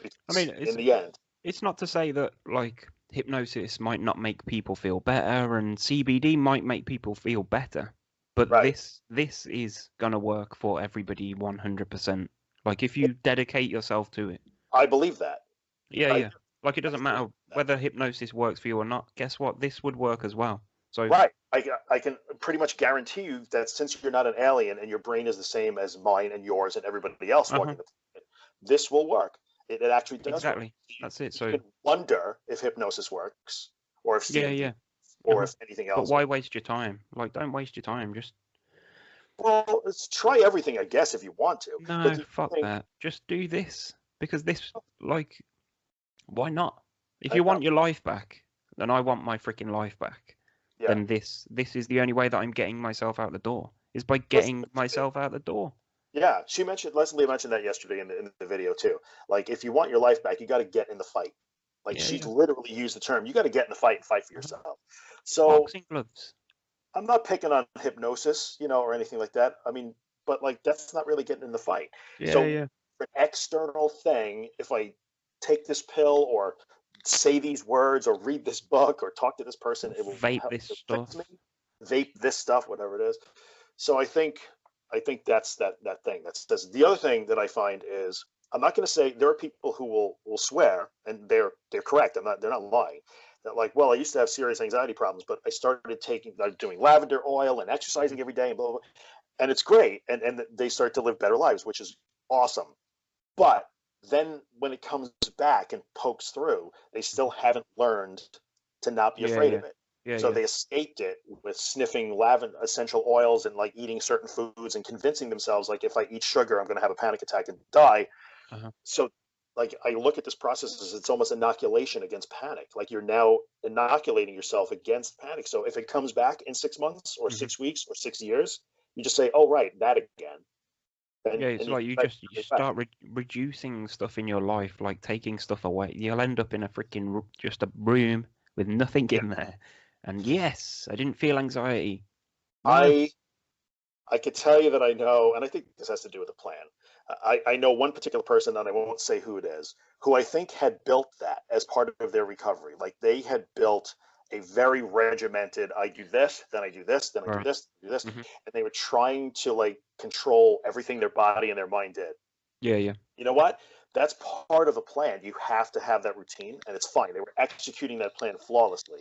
I mean, in the end, it's not to say that like hypnosis might not make people feel better and CBD might make people feel better, but this is gonna work for everybody 100%. Like if you dedicate yourself to it. I believe that. Yeah. Like it doesn't matter whether hypnosis works for you or not. Guess what? This would work as well. So right, I can pretty much guarantee you that since you're not an alien and your brain is the same as mine and yours and everybody else walking the planet, this will work. It actually does. Exactly. Work. That's it. So you can wonder if hypnosis works or if CBD or if anything else. But why waste your time? Like, don't waste your time. Just let's try everything, I guess, if you want to. No, fuck that. Just do this because this, like, why not? If you want your life back, then I want my freaking life back. Yeah. Then this is the only way that I'm getting myself out the door is by getting myself out the door. Yeah, Leslie mentioned that yesterday in the video too. Like, if you want your life back, you got to get in the fight. Like, she literally used the term, you got to get in the fight and fight for yourself. So boxing gloves. I'm not picking on hypnosis, or anything like that. I mean, but like, that's not really getting in the fight. For an external thing, if I take this pill or say these words or read this book or talk to this person, it will vape this stuff. Vape this stuff, whatever it is. So I think that's that thing. That's the other thing that I find is, I'm not going to say there are people who will swear, and they're correct. They're not lying. That like, well, I used to have serious anxiety problems, but I started doing lavender oil and exercising every day and blah, blah, blah. And it's great. And they start to live better lives, which is awesome. But then when it comes back and pokes through, they still haven't learned to not be afraid of it. So they escaped it with sniffing lavender essential oils and like eating certain foods and convincing themselves like, if I eat sugar, I'm going to have a panic attack and die. So like, I look at this process as it's almost inoculation against panic. Like, you're now inoculating yourself against panic. So if it comes back in 6 months or 6 weeks or 6 years, you just say, oh, right, that again. It's like you start reducing stuff in your life, like taking stuff away. You'll end up in a freaking just a room with nothing in there. And yes, I didn't feel anxiety. Nice. I could tell you that I know, and I think this has to do with a plan. I know one particular person, and I won't say who it is, who I think had built that as part of their recovery. Like, they had built a very regimented, I do this, then I do this, then I do this, do this. And they were trying to like control everything their body and their mind did. Yeah. You know what? That's part of the plan. You have to have that routine, and it's fine. They were executing that plan flawlessly.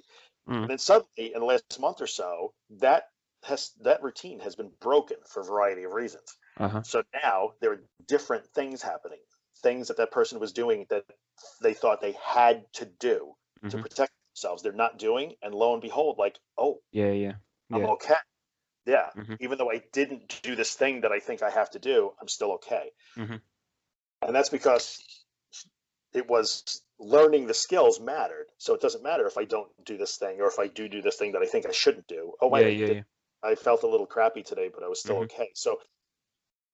And then suddenly, in the last month or so, that routine has been broken for a variety of reasons. So now there are different things happening, things that person was doing that they thought they had to do to protect themselves. They're not doing, and lo and behold, like, oh, I'm okay. Yeah, even though I didn't do this thing that I think I have to do, I'm still okay. And that's because it was learning the skills mattered. So it doesn't matter if I don't do this thing or if I do this thing that I think I shouldn't do. Oh, wait, I felt a little crappy today, but I was still okay. So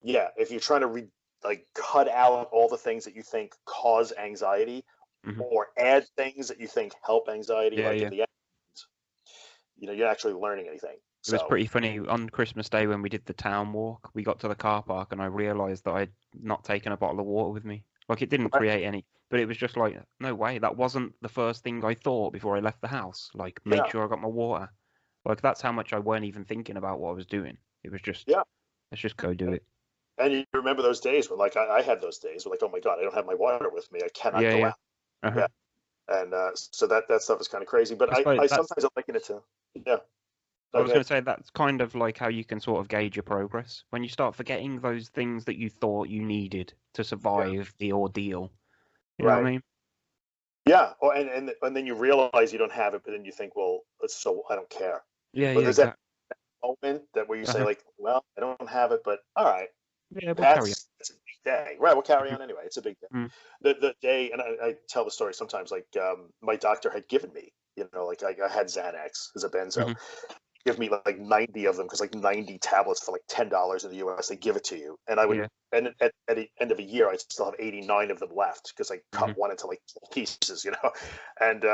yeah, if you're trying to cut out all the things that you think cause anxiety or add things that you think help anxiety, at the end, you're not actually learning anything. It was So pretty funny on Christmas Day when we did the town walk. We got to the car park and I realised that I'd not taken a bottle of water with me. Like it didn't right, create any, but it was just like, no way, that wasn't the first thing I thought before I left the house. Like, make yeah, sure I got my water. Like that's how much I weren't even thinking about what I was doing. It was just, yeah. let's just go do it. And you remember those days when, like, I had those days where, like, oh my god, I don't have my water with me. I cannot Yeah, go yeah. out. Uh-huh. Yeah, and so that stuff is kind of crazy. But I suppose I that's, sometimes I liken it to, yeah. I was Okay. going to say that's kind of like how you can sort of gauge your progress when you start forgetting those things that you thought you needed to Yeah. survive the ordeal. You know what I Right. mean? Yeah. Oh, and then you realize you don't have it, but then you think, well, so I don't care. Yeah, But yeah, there's that exactly. moment that where you say, Uh-huh. like, well, I don't have it, but all right, Yeah, we'll carry on. that's a big day. Right. We'll carry Mhm. on anyway. It's a big day. Mm. The day, and I tell the story sometimes, like, my doctor had given me, like I had Xanax as a benzo. Mhm. Give me like 90 of them, because like 90 tablets for like $10 in the US, they give it to you. And I would, Yeah. and at the end of a year, I still have 89 of them left, because I cut Mhm. one into like 12 pieces, and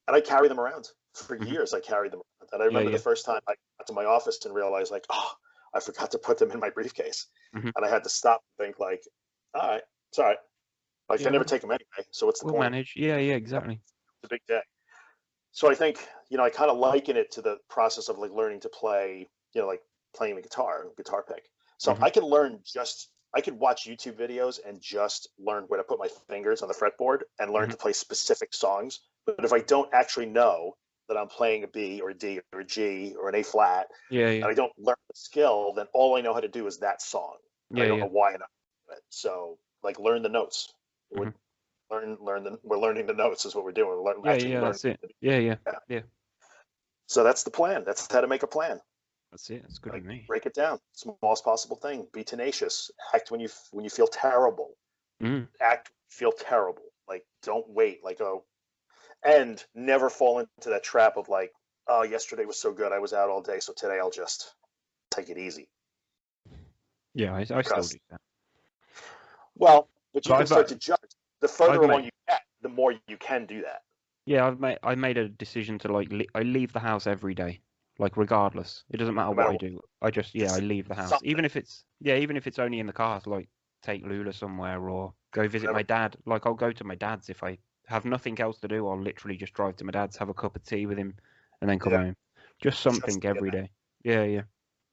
I carry them around for Mhm. years. I carried them around. And I Yeah, remember the yeah. first time I got to my office and realized, like, oh, I forgot to put them in my briefcase. Mhm. And I had to stop and think, like, all right, it's all right. Like, I Yeah, never take them anyway, so what's the we'll point? manage. Yeah, yeah, exactly. It's a big day. So I think, I kind of liken it to the process of, like, learning to play, like playing the guitar pick. So Mhm. I could watch YouTube videos and just learn where to put my fingers on the fretboard and learn Mhm. to play specific songs. But if I don't actually know that I'm playing a B or a D or a G or an A flat, Yeah, and yeah. I don't learn the skill, then all I know how to do is that song. And I Yeah, don't yeah. know why I know it. So, like, learn the notes. We're Mhm. we're learning the notes is what we're doing. Yeah, Actually yeah, learning. that's it. Yeah, yeah. Yeah. Yeah. So that's the plan. That's how to make a plan. That's it. That's good with Like, me. break it down. Smallest possible thing. Be tenacious. Act when you feel terrible. Mm. Act feel terrible. Like, don't wait. Like, oh, and never fall into that trap of, like, oh, yesterday was so good. I was out all day, so today I'll just take it easy. Yeah, I still Because, do that. well, but you But can start to judge. The further I've along made you get, the more you can do that. yeah, I made a decision to like I leave the house every day, like regardless. It doesn't matter No what matter I what. do. I just I Just leave the house, something. even if it's only in the car to like take Lula somewhere or go visit Whatever. my dad. Like I'll go to my dad's if I have nothing else to do. I'll literally just drive to my dad's, have a cup of tea with him, and then come Yeah. home. Just Just something get every that. day. Yeah, yeah.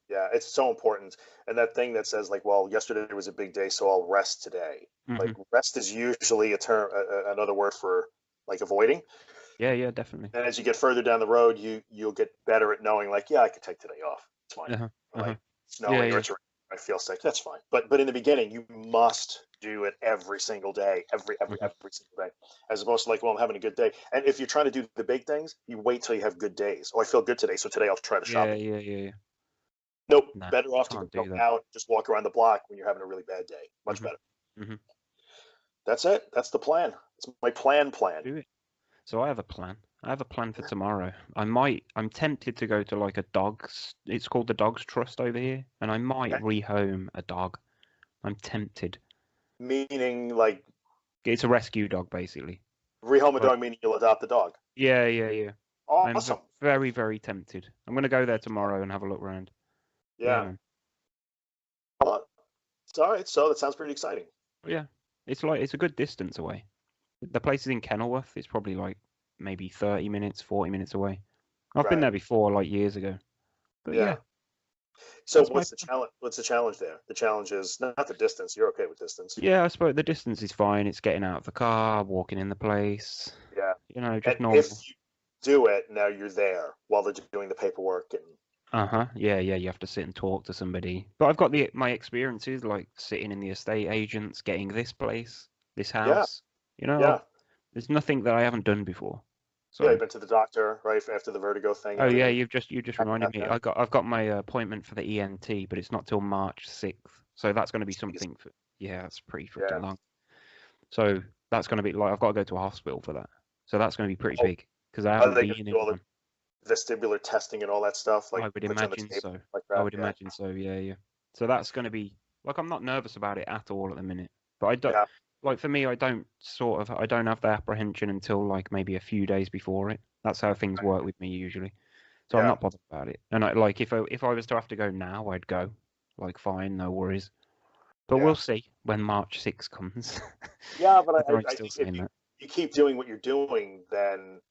Yeah, it's so important. And that thing that says, like, well, yesterday was a big day, so I'll rest today. Like, Mhm. rest is usually another word for, like, avoiding. Yeah, yeah, definitely. And as you get further down the road, you'll get better at knowing, like, yeah, I could take today off. It's fine. Uh-huh. Uh-huh. Like, Yeah, snowing or yeah. it's raining, I feel sick. That's fine. But in the beginning, you must do it every single day, Mhm. every single day, as opposed to, like, well, I'm having a good day. And if you're trying to do the big things, you wait till you have good days. Oh, I feel good today, so today I'll try to Yeah, shopping. yeah, yeah, yeah. Nope. Nah, Better off to can't go do that. out, just walk around the block when you're having a really bad day. Much Mhm. better. Mhm. That's it. That's the plan. It's my plan. Do it. So I have a plan. I have a plan for tomorrow. I'm tempted to go to like a dog's, it's called the Dogs Trust over here, and I might Okay. rehome a dog. I'm tempted. Meaning, like, It's a rescue dog, basically. rehome a Like, dog, meaning you'll adopt the dog. yeah, yeah, yeah. I'm Awesome. very, very tempted. I'm gonna go there tomorrow and have a look around. Yeah, Yeah. man. Well, it's all right. So that sounds pretty exciting. But yeah, it's a good distance away. The place is in Kenilworth. It's probably like maybe 30 minutes, 40 minutes away. I've been Right. there before, like years ago. But Yeah. yeah, So that's my what's the challenge? What's the challenge there? The challenge is not the distance. You're okay with distance. yeah. I suppose the distance is fine. It's getting out of the car, walking in the place. Yeah. You know, And just if normal. you do it, now you're there while they're doing the paperwork. And Uh-huh. Yeah, yeah. You have to sit and talk to somebody. But I've got my experiences like sitting in the estate agents, getting this place, this yeah, house. You know, yeah, there's nothing that I haven't done before. yeah. So. You've been to the doctor, right, after the vertigo thing Oh and yeah, everything. you just Had reminded me. that. I've got my appointment for the ENT, but it's not till March 6th. So that's going to be Jeez. something for yeah, that's pretty Yeah. freaking long. So that's going to be like I've got to go to a hospital for that. So that's going to be pretty Oh, big because I are haven't they been going to in do all the one. vestibular testing and all that stuff, like I would put you on the imagine table, so. like I that? would Yeah, imagine so. Yeah, yeah. So that's going to be like I'm not nervous about it at all at the minute. But I don't yeah, like for me. I don't have the apprehension until like maybe a few days before it. That's how things work with me usually. So I'm Yeah. not bothered about it. And like if I was to have to go now, I'd go. Like fine, no worries. But Yeah. we'll see when March 6 comes. Yeah, but Whether I'm I still think if saying that. you keep doing what you're doing, then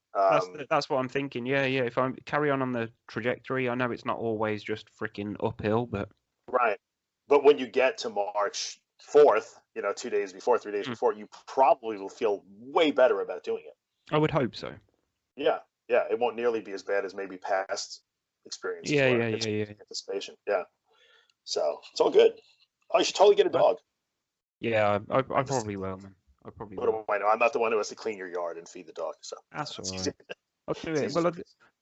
That's what I'm thinking. Yeah, yeah. If I carry on the trajectory, I know it's not always just freaking uphill, but right. But when you get to March 4th, 2 days before, 3 days Mm. before, you probably will feel way better about doing it. I would hope so. Yeah, yeah, it won't nearly be as bad as maybe past experiences Yeah, were. yeah, It's yeah, yeah. anticipation. Yeah, so it's all good. Oh, you should totally get a dog. Yeah, I just- probably will, man. I probably What will. do I know? I'm not the one who has to clean your yard and feed the dog. So That's it's all easy. right. I'll do It's it. easy.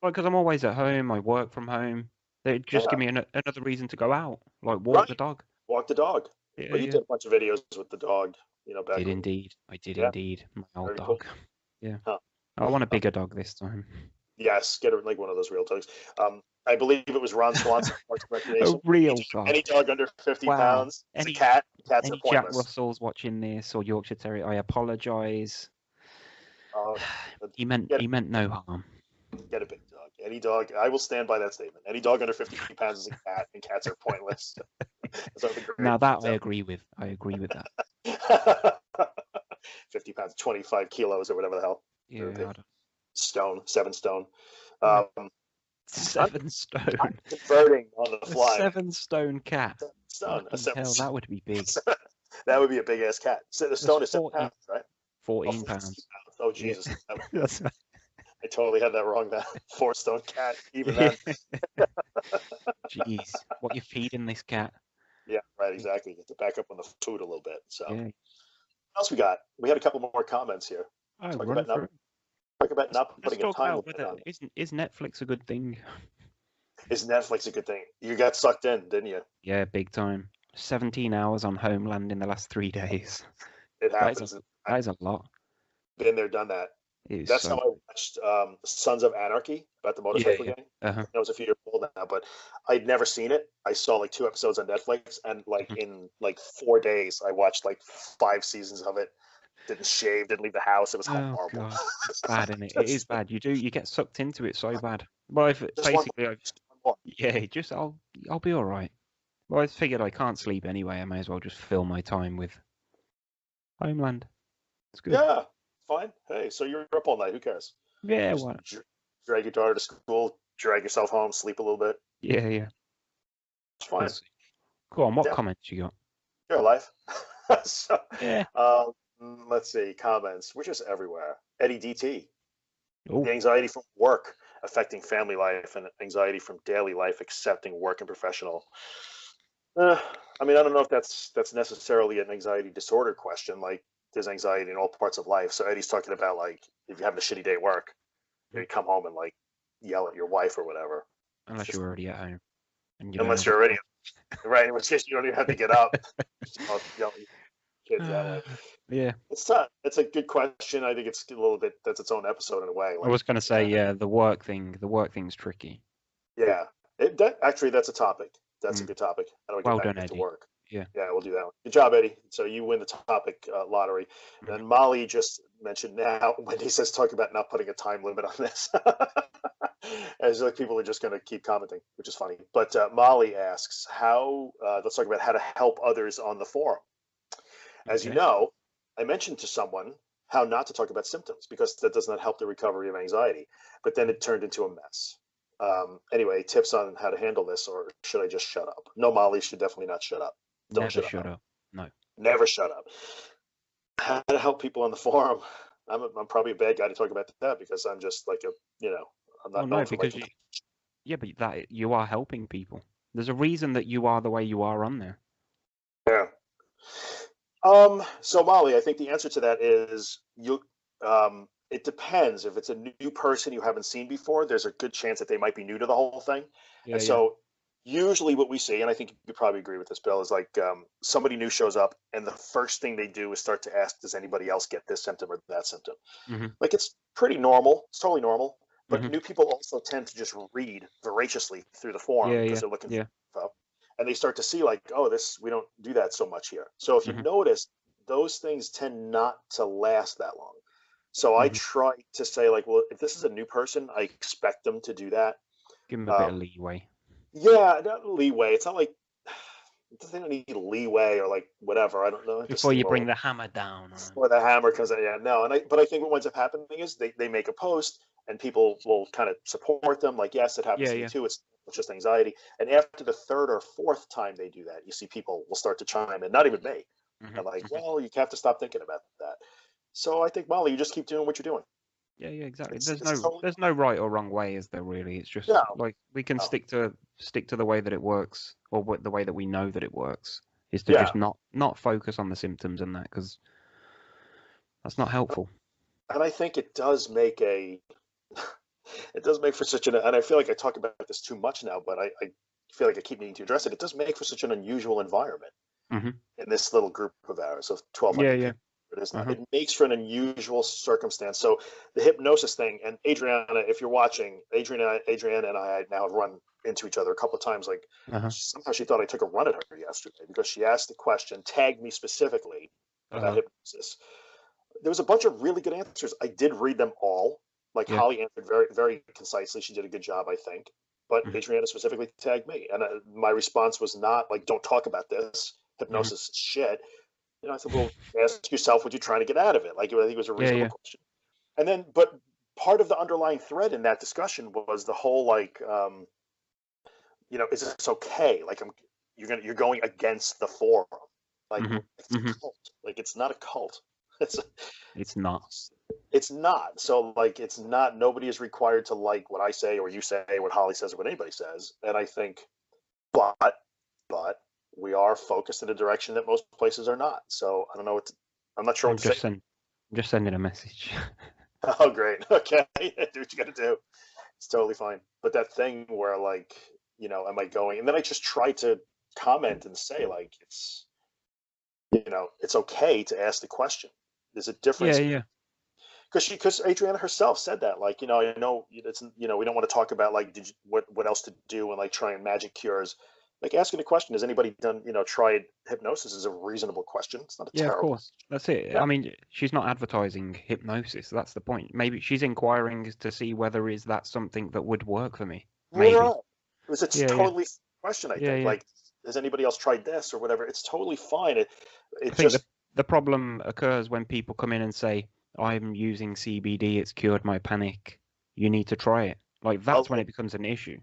Well, because I'm always at home, I work from home. They just give me another reason to go out, like walk the Right. dog. Walk the dog. Yeah, Well, you yeah. did a bunch of videos with the dog, back Did when. indeed. I did Yeah. indeed. My old Very cool. dog. Yeah. Huh. I want a bigger dog this time. Yes, get like one of those real dogs. I believe it was Ron Swanson, Parks and A Recreation. real dog. Any dog under 50 Wow. pounds. It's a cat. Cats are Any Jack pointless. Russells watching this or Yorkshire Terrier, I apologise. Oh, He meant no harm. get a big dog. Any dog. I will stand by that statement. Any dog under 50 pounds is a cat, and cats are pointless. Now that I agree with. I agree with that. 50 pounds, 25 kilos, or whatever the hell. Yeah. 7 stone. Yeah. 7 stone. I'm converting on the fly. 7 stone cat. 7 stone. Hell, that would be big. That would be a big ass cat. So the stone is 7 pounds, right? 14 pounds. Oh Jesus! Yeah. I totally had that wrong. That 4 stone cat, even then. Jeez, what you feeding this cat? Yeah, right. Exactly. You have to back up on the food a little bit. So, Yeah. what else we got? We had a couple more comments here. Oh, Talk run about through. Talk about not Let's putting a talk time about limit whether on. is Netflix a good thing? Is Netflix a good thing? You got sucked in, didn't you? Yeah, big time. 17 hours on Homeland in the last 3 days. It happens. That is a lot. Been there, done that. That's how I watched Sons of Anarchy, about the motorcycle gang. Uh-huh. That was a few years old now, but I'd never seen it. I saw like 2 episodes on Netflix, and in 4 days, I watched 5 seasons of it. Didn't shave, didn't leave the house. It was horrible. God. It's bad, isn't it? It is bad. You get sucked into it so bad. Well, I'll be all right. Well, I figured I can't sleep anyway. I may as well just fill my time with Homeland. It's good. Yeah, fine. Hey, so you're up all night. Who cares? Yeah, Just what? drag your daughter to school, drag yourself home, sleep a little bit. Yeah. It's fine. Go on. What Yeah. comments you got? You're alive. So, Yeah. let's see. Comments. We're just everywhere. Eddie DT. Oh, The anxiety from work affecting family life and anxiety from daily life accepting work and professional. I don't know if that's necessarily an anxiety disorder question. Like, there's anxiety in all parts of life. So Eddie's talking about if you're having a shitty day at work, you come home and yell at your wife or whatever. unless you're already at home. And Unless you're already right, in which case you don't even have to get up. Just yell at your kids that way. Yeah. It's tough. It's a good question. I think it's a little bit. That's its own episode in a way. I was going to say, the work thing's tricky. Yeah. Actually, that's a topic. That's a good topic. How do I get Well back done, into Eddie. work? Yeah. Yeah, we'll do that one. Good job, Eddie. So you win the topic lottery. And Molly just mentioned now when he says talk about not putting a time limit on this. As people are just going to keep commenting, which is funny. But Molly asks let's talk about how to help others on the forum. As you know, I mentioned to someone how not to talk about symptoms because that does not help the recovery of anxiety. But then it turned into a mess. Anyway, tips on how to handle this, or should I just shut up? No, Molly should definitely not shut up. Don't Never shut up. No. Never shut up. How to help people on the forum? I'm probably a bad guy to talk about that because I'm just I'm not known for because but that you are helping people. There's a reason that you are the way you are on there. Yeah. So Molly, I think the answer to that is it depends. If it's a new person you haven't seen before, there's a good chance that they might be new to the whole thing. So usually what we see, and I think you probably agree with this, Bill, is somebody new shows up and the first thing they do is start to ask, does anybody else get this symptom or that symptom? Mm-hmm. It's pretty normal. It's totally normal. But new people also tend to just read voraciously through the forum because they're looking for info. And they start to see we don't do that so much here. So if you notice, those things tend not to last that long. So I try to say if this is a new person, I expect them to do that. Give them a bit of leeway. Yeah, not leeway. It's not like they don't need leeway or like whatever. I don't know. Before you bring the hammer down. Or the hammer comes out. Yeah, no. But I think what winds up happening is they make a post and people will kind of support them. Like, yes, it happens to me too. It's just anxiety. And after the third or fourth time they do that, you see people will start to chime in. Not even me. Mm-hmm. They're like, well, you have to stop thinking about that. So I think, Molly, you just keep doing what you're doing. Yeah, exactly. There's no right or wrong way, is there? Really, it's just like we can stick to the way that it works, or the way that we know that it works. Is to just not focus on the symptoms and that, because that's not helpful. And I think it does make for such and I feel like I talk about this too much now, but I feel like I keep needing to address it. It does make for such an unusual environment in this little group of ours of 1,200 people. It is not. It makes for an unusual circumstance. So the hypnosis thing, and Adriana, if you're watching, Adriana and I now have run into each other a couple of times. Like somehow she thought I took a run at her yesterday because she asked the question, tagged me specifically about hypnosis. There was a bunch of really good answers. I did read them all. Like Holly answered very, very concisely. She did a good job, I think. But Adriana specifically tagged me, and my response was not like, "Don't talk about this. Hypnosis is shit." You know, I said, well, ask yourself what you're trying to get out of it. Like, I think it was a reasonable question. And then, but part of the underlying thread in that discussion was the whole, like, you know, is this okay? Like, you're going against the forum. Like, it's a cult. Like, it's not a cult. It's not. It's not. So, like, it's not, nobody is required to like what I say or you say, what Holly says or what anybody says. And I think, but we are focused in a direction that most places are not. So I don't know I'm not sure what to say. I'm just sending a message. Oh, great. Okay. Do what you got to do. It's totally fine. But that thing where, like, you know, am I going? And then I just try to comment and say, like, it's, you know, it's okay to ask the question. There's a difference. Yeah. Because Adriana herself said that, like, you know, I know it's, you know, we don't want to talk about like what else to do and like trying magic cures. Like, asking the question, has anybody done, you know, tried hypnosis, is a reasonable question. It's not a terrible. Of course. That's it. Yeah. I mean, she's not advertising hypnosis. That's the point. Maybe she's inquiring to see whether is that something that would work for me. Maybe. Right. It was a totally question, I think. Like, has anybody else tried this or whatever? It's totally fine. I think the problem occurs when people come in and say, I'm using CBD, it's cured my panic. You need to try it. Like, that's when it becomes an issue.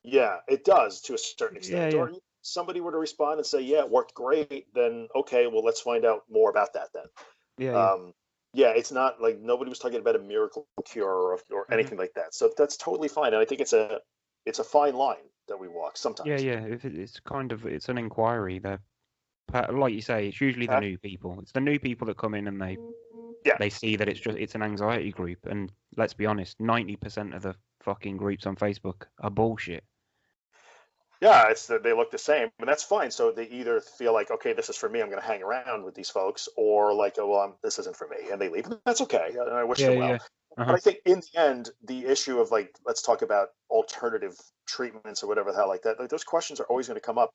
Yeah, it does to a certain extent. Or somebody were to respond and say, yeah, it worked great, then okay, well, let's find out more about that then. Yeah, it's not like nobody was talking about a miracle cure or anything like that. So that's totally fine. And I think it's a fine line that we walk sometimes. Yeah. It's an inquiry. Like you say, it's usually the new people. It's the new people that come in and they see that it's an anxiety group. And let's be honest, 90% of the fucking groups on Facebook are bullshit. Yeah, they look the same, and that's fine. So they either feel like, okay, this is for me, I'm going to hang around with these folks, or like, oh, well, this isn't for me, and they leave. That's okay. I wish them well. But I think in the end, the issue of like, let's talk about alternative treatments or whatever the hell like that. Like, those questions are always going to come up.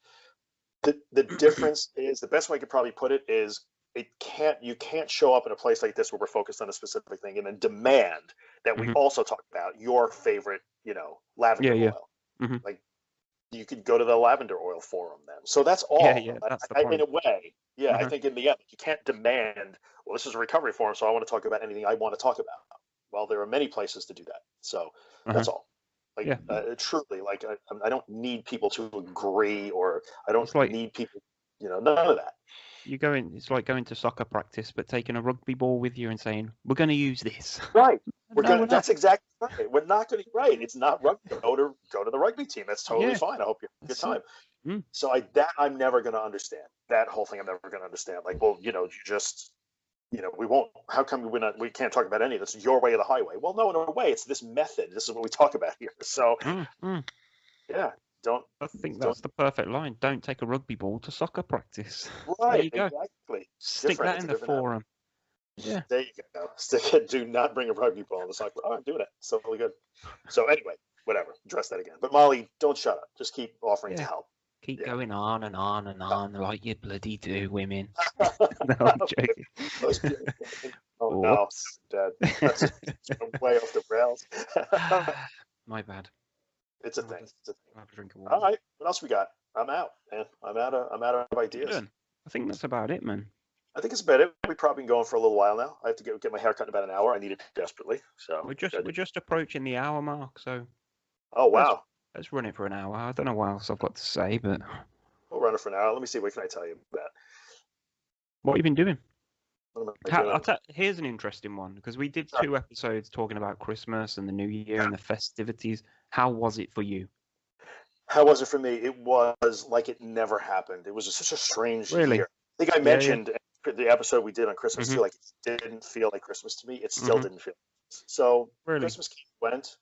The difference is, the best way I could probably put it is, you can't show up in a place like this where we're focused on a specific thing and then demand that we also talk about your favorite, you know, lavender oil. Like, you could go to the lavender oil forum then. So that's all. That's the point. In a way, I think in the end, you can't demand, well, this is a recovery forum, so I want to talk about anything I want to talk about. Well, there are many places to do that. So that's all. Like, truly, like, I don't need people to agree, or I don't need people, you know, none of that. It's like going to soccer practice, but taking a rugby ball with you and saying, we're going to use this. Right. That's exactly right. We're not going to, it's not rugby. Go to the rugby team. That's totally fine. I hope you have a good time. So I'm never going to understand that whole thing. I'm never going to understand. Like, well, you know, we won't, how come we can't talk about any of this? Your way or the highway. Well, no, in a way, it's this method. This is what we talk about here. So I think that's the perfect line. Don't take a rugby ball to soccer practice. Right. There you go. Exactly. Stick that in the forum. Yeah. There you go. Stick it. Do not bring a rugby ball to the soccer. Oh, I'm doing it. So really good. So anyway, whatever. Address that again. But Molly, don't shut up. Just keep offering to help. Keep going on and on and on like you bloody do, women. No, I'm joking. No, Dad. That's way off the rails. My bad. It's a thing. else we got? I'm out, man. I'm out of ideas. Done. I think that's about it, man. I think it's about it. We've probably been going for a little while now. I have to get my hair cut in about an hour. I need it desperately. So We're just approaching the hour mark, so Oh wow. let's run it for an hour. I don't know what else I've got to say, but We'll run it for an hour. Let me see. What can I tell you about? what have you been doing? What am I doing? Here's an interesting one, because we did Sure. 2 episodes talking about Christmas and the New Year and the festivities. How was it for you? How was it for me? It was like it never happened. It was such a strange Really? year. I think I mentioned the episode we did on Christmas Mhm. too. Like it didn't feel like Christmas to me. It still Mhm. didn't feel. So Really? Christmas came and went.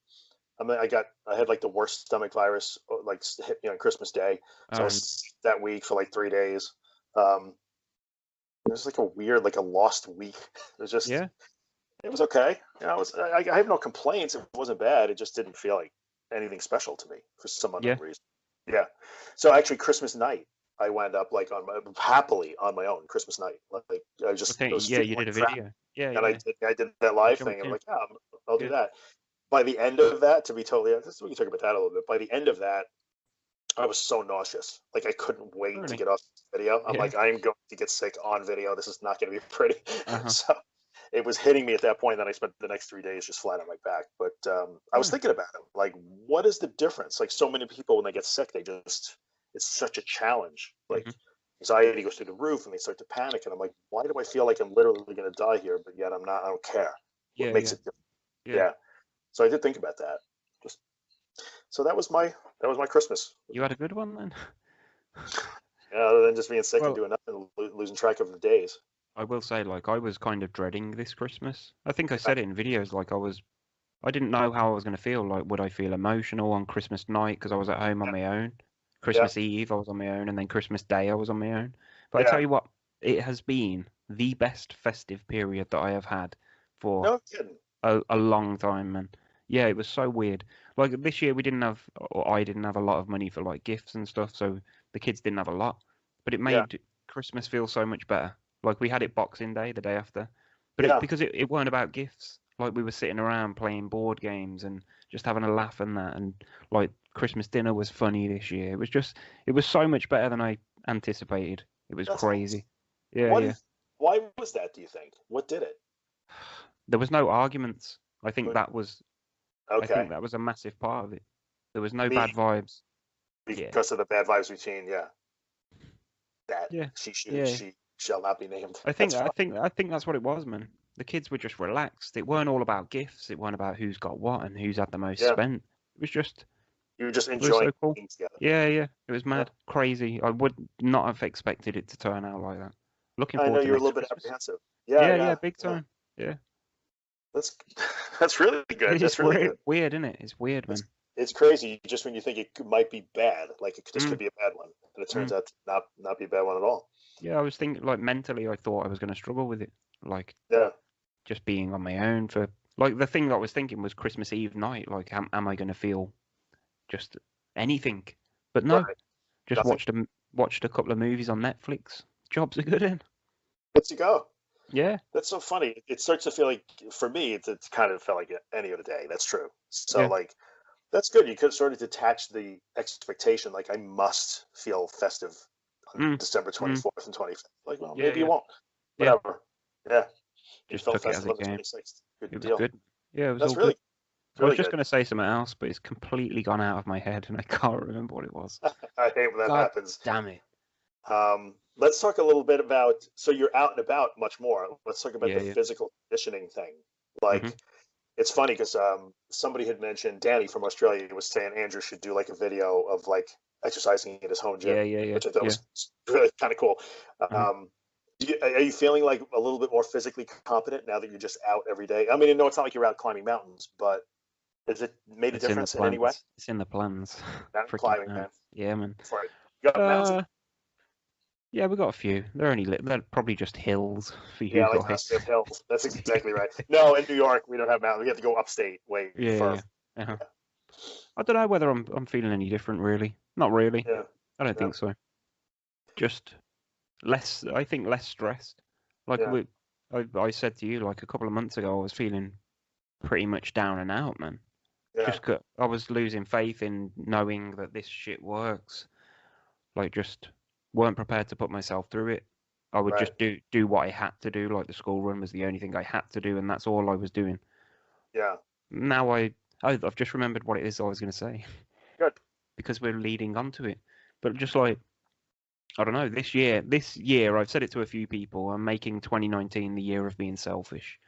I mean, I had like the worst stomach virus, like hit me on Christmas Day. So I was sick that week for like 3 days. It was like a weird, like a lost week. It was just, Yeah. it was okay. You know, I have no complaints. It wasn't bad. It just didn't feel like anything special to me for some unknown reason. Yeah. So actually, Christmas night, I wound up like happily on my own Christmas night. Like I just, Okay, I was yeah, feeling you did a like crap. video. Yeah, And yeah. I did that live jumped thing, and I'm in. like, yeah, I'll do Good. that. By the end of that, to be totally honest, we can talk about that a little bit. By the end of that, I was so nauseous. Like I couldn't wait to Really? get off the video. I'm Yeah. like, I'm going to get sick on video. This is not going to be pretty. Uh-huh. So it was hitting me at that point. Then I spent the next 3 days just flat on my back. But I was thinking about it. Like, what is the difference? Like, so many people when they get sick, it's such a challenge. Like, anxiety goes through the roof, and they start to panic. And I'm like, why do I feel like I'm literally going to die here? But yet I'm not. I don't care. What makes it different? Yeah. So I did think about that. So that was my Christmas. You had a good one then? Yeah, other than just being sick Well- and doing nothing, losing track of the days. I will say, like, I was kind of dreading this Christmas. I think I said it in videos, like, I didn't know how I was going to feel. Like, would I feel emotional on Christmas night because I was at home on my own? Christmas Eve, I was on my own, and then Christmas Day, I was on my own. But I tell you what, it has been the best festive period that I have had for No kidding. a long time, man. Yeah, it was so weird. Like this year, I didn't have a lot of money for like gifts and stuff, so the kids didn't have a lot. But it made Christmas feel so much better. Like we had it Boxing Day, the day after, but because it weren't about gifts. Like we were sitting around playing board games and just having a laugh and that, and like Christmas dinner was funny this year. It was so much better than I anticipated. It was crazy. Awesome. Why was that, do you think? What did it? There was no arguments. I think that was. Okay. I think that was a massive part of it. There was no bad vibes. Because of the bad vibes between she shall not be named. I think that's what it was, man. The kids were just relaxed. It weren't all about gifts. It weren't about who's got what and who's had the most spent. It was just you were just enjoying being together. Yeah. It was mad, crazy. I would not have expected it to turn out like that. Looking forward. I know you were a little bit apprehensive. Yeah, big time. Yeah. That's really good. That's really weird, isn't it? It's weird, man. It's crazy just when you think it might be bad, like this could be a bad one, and it turns out to not be a bad one at all. Yeah, I was thinking, like, mentally, I thought I was going to struggle with it, like, just being on my own for, like, the thing that I was thinking was Christmas Eve night, like, am I going to feel just anything? But no, just watched a couple of movies on Netflix. Jobs are good in. Good to go. Yeah, that's so funny. It starts to feel like, for me, it kind of felt like any other day. That's true. So like, that's good. You could sort of detach the expectation. Like, I must feel festive on December 24th and 25th. Like, well, maybe you won't. Whatever. Yeah. Just took it as a game. Good it deal. was good. Yeah, it was that's all really good. I was just going to say something else, but it's completely gone out of my head, and I can't remember what it was. I hate when that happens. Damn it. Let's talk a little bit about, so you're out and about much more. Let's talk about the physical conditioning thing. Like, it's funny because somebody had mentioned, Danny from Australia was saying Andrew should do like a video of like exercising in his home gym, which I thought was really kind of cool. Are you feeling like a little bit more physically competent now that you're just out every day? I mean, no, it's not like you're out climbing mountains, but has it made a difference in any way? It's in the plans. Mountain climbing, man. Yeah, man. You got mountains? Yeah, we got a few. They're probably just hills for you guys. Like massive hills. That's exactly right. No, in New York we don't have mountains. We have to go upstate way further. Yeah. I don't know whether I'm feeling any different. Really, not really. Yeah. I don't think so. Just less. I think less stressed. Like I said to you, like a couple of months ago, I was feeling pretty much down and out, man. Yeah. I was losing faith in knowing that this shit works. Like, just weren't prepared to put myself through it. I would just do what I had to do. Like, the school run was the only thing I had to do, and that's all I was doing. Yeah. Now I've just remembered what it is I was going to say. Good. Because we're leading onto it. But just like, I don't know, this year, I've said it to a few people, I'm making 2019 the year of being selfish.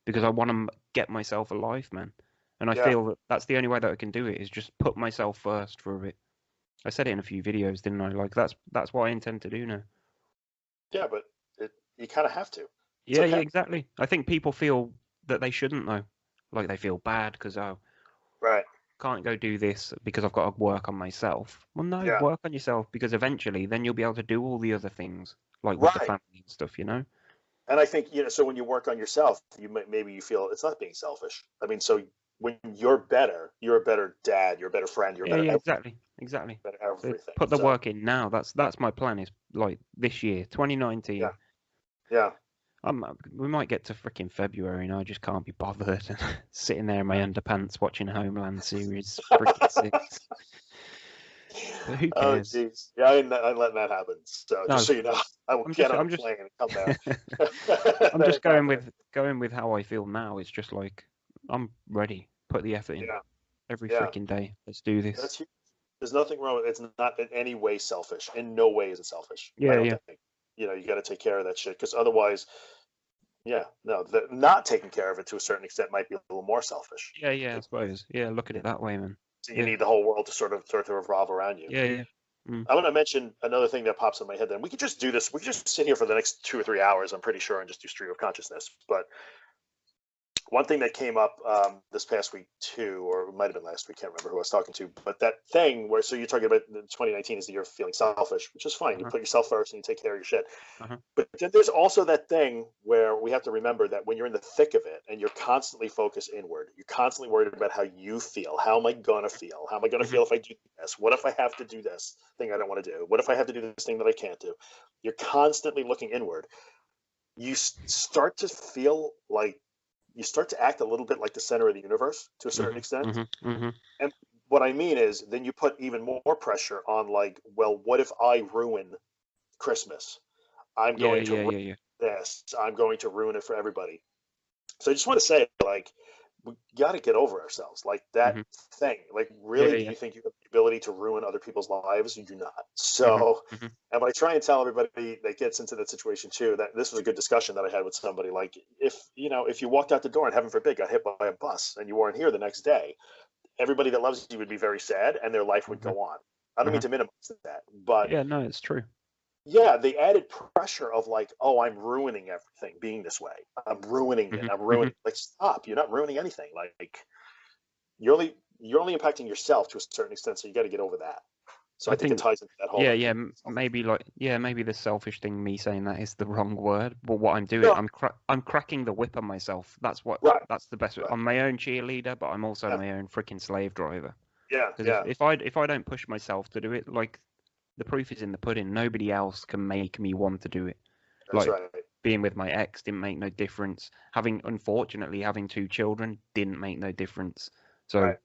Because I want to get myself a life, man. And I feel that that's the only way that I can do it, is just put myself first for a bit. I said it in a few videos, didn't I? Like, that's what I intend to do now. Yeah, but you kind of have to. Yeah, exactly. I think people feel that they shouldn't, though. Like, they feel bad because, right, can't go do this because I've got to work on myself. Well, no, work on yourself, because eventually then you'll be able to do all the other things, like with the family and stuff, you know? And I think, so when you work on yourself, maybe you feel it's not being selfish. I mean, so when you're better, you're a better dad, you're a better friend, you're a better exactly. better everything. So put the work in now. That's my plan, is like this year, 2019. Yeah. We might get to freaking February and I just can't be bothered sitting there in my underpants watching Homeland series. Freaking six. But who cares? Oh, jeez. Yeah, I'm letting that happen. So just so you know, I will get on a plane and come down. I'm just going with how I feel now. It's just like, I'm ready. Put the effort in every freaking day. Let's do this. That's huge. There's nothing wrong with it. It's not in any way selfish. In no way is it selfish. Yeah. Think. You got to take care of that shit, because otherwise, not taking care of it to a certain extent might be a little more selfish. Yeah, I suppose. Yeah, look at it that way, man. So you need the whole world to sort of revolve around you. Yeah. I'm going to mention another thing that pops in my head. Then we could just do this. We could just sit here for the next 2 or 3 hours, I'm pretty sure, and just do Stream of Consciousness. But one thing that came up this past week too, or it might have been last week, can't remember who I was talking to, but that thing where, so you're talking about 2019 is the year of feeling selfish, which is fine. You put yourself first and you take care of your shit. But then there's also that thing where we have to remember that when you're in the thick of it and you're constantly focused inward, you're constantly worried about how you feel. How am I going to feel? How am I going to feel if I do this? What if I have to do this thing I don't want to do? What if I have to do this thing that I can't do? You're constantly looking inward. You start to feel like, you start to act a little bit like the center of the universe to a certain extent. And what I mean is, then you put even more pressure on, like, well, what if I ruin Christmas? I'm going to ruin this. I'm going to ruin it for everybody. So I just want to say, like, we got to get over ourselves. Like, that thing, like, really, do you think you have the ability to ruin other people's lives? You do not. So, and what I try and tell everybody that gets into that situation too, that this was a good discussion that I had with somebody, like, if you walked out the door and heaven forbid got hit by a bus and you weren't here the next day, everybody that loves you would be very sad and their life would go on. I don't mean to minimize that, but yeah, no, it's true. Yeah, the added pressure of, like, oh, I'm ruining everything being this way. I'm ruining it. I'm ruining. Like, stop! You're not ruining anything. Like, you're only impacting yourself to a certain extent. So you got to get over that. So I think it ties into that whole. Maybe the selfish thing, me saying that, is the wrong word. But what I'm doing, I'm cracking the whip on myself. That's what. That's the best. I'm my own cheerleader, but I'm also my own freaking slave driver. Yeah. If I don't push myself to do it, like, the proof is in the pudding. Nobody else can make me want to do it. That's like, being with my ex didn't make no difference. Unfortunately, having 2 children didn't make no difference. So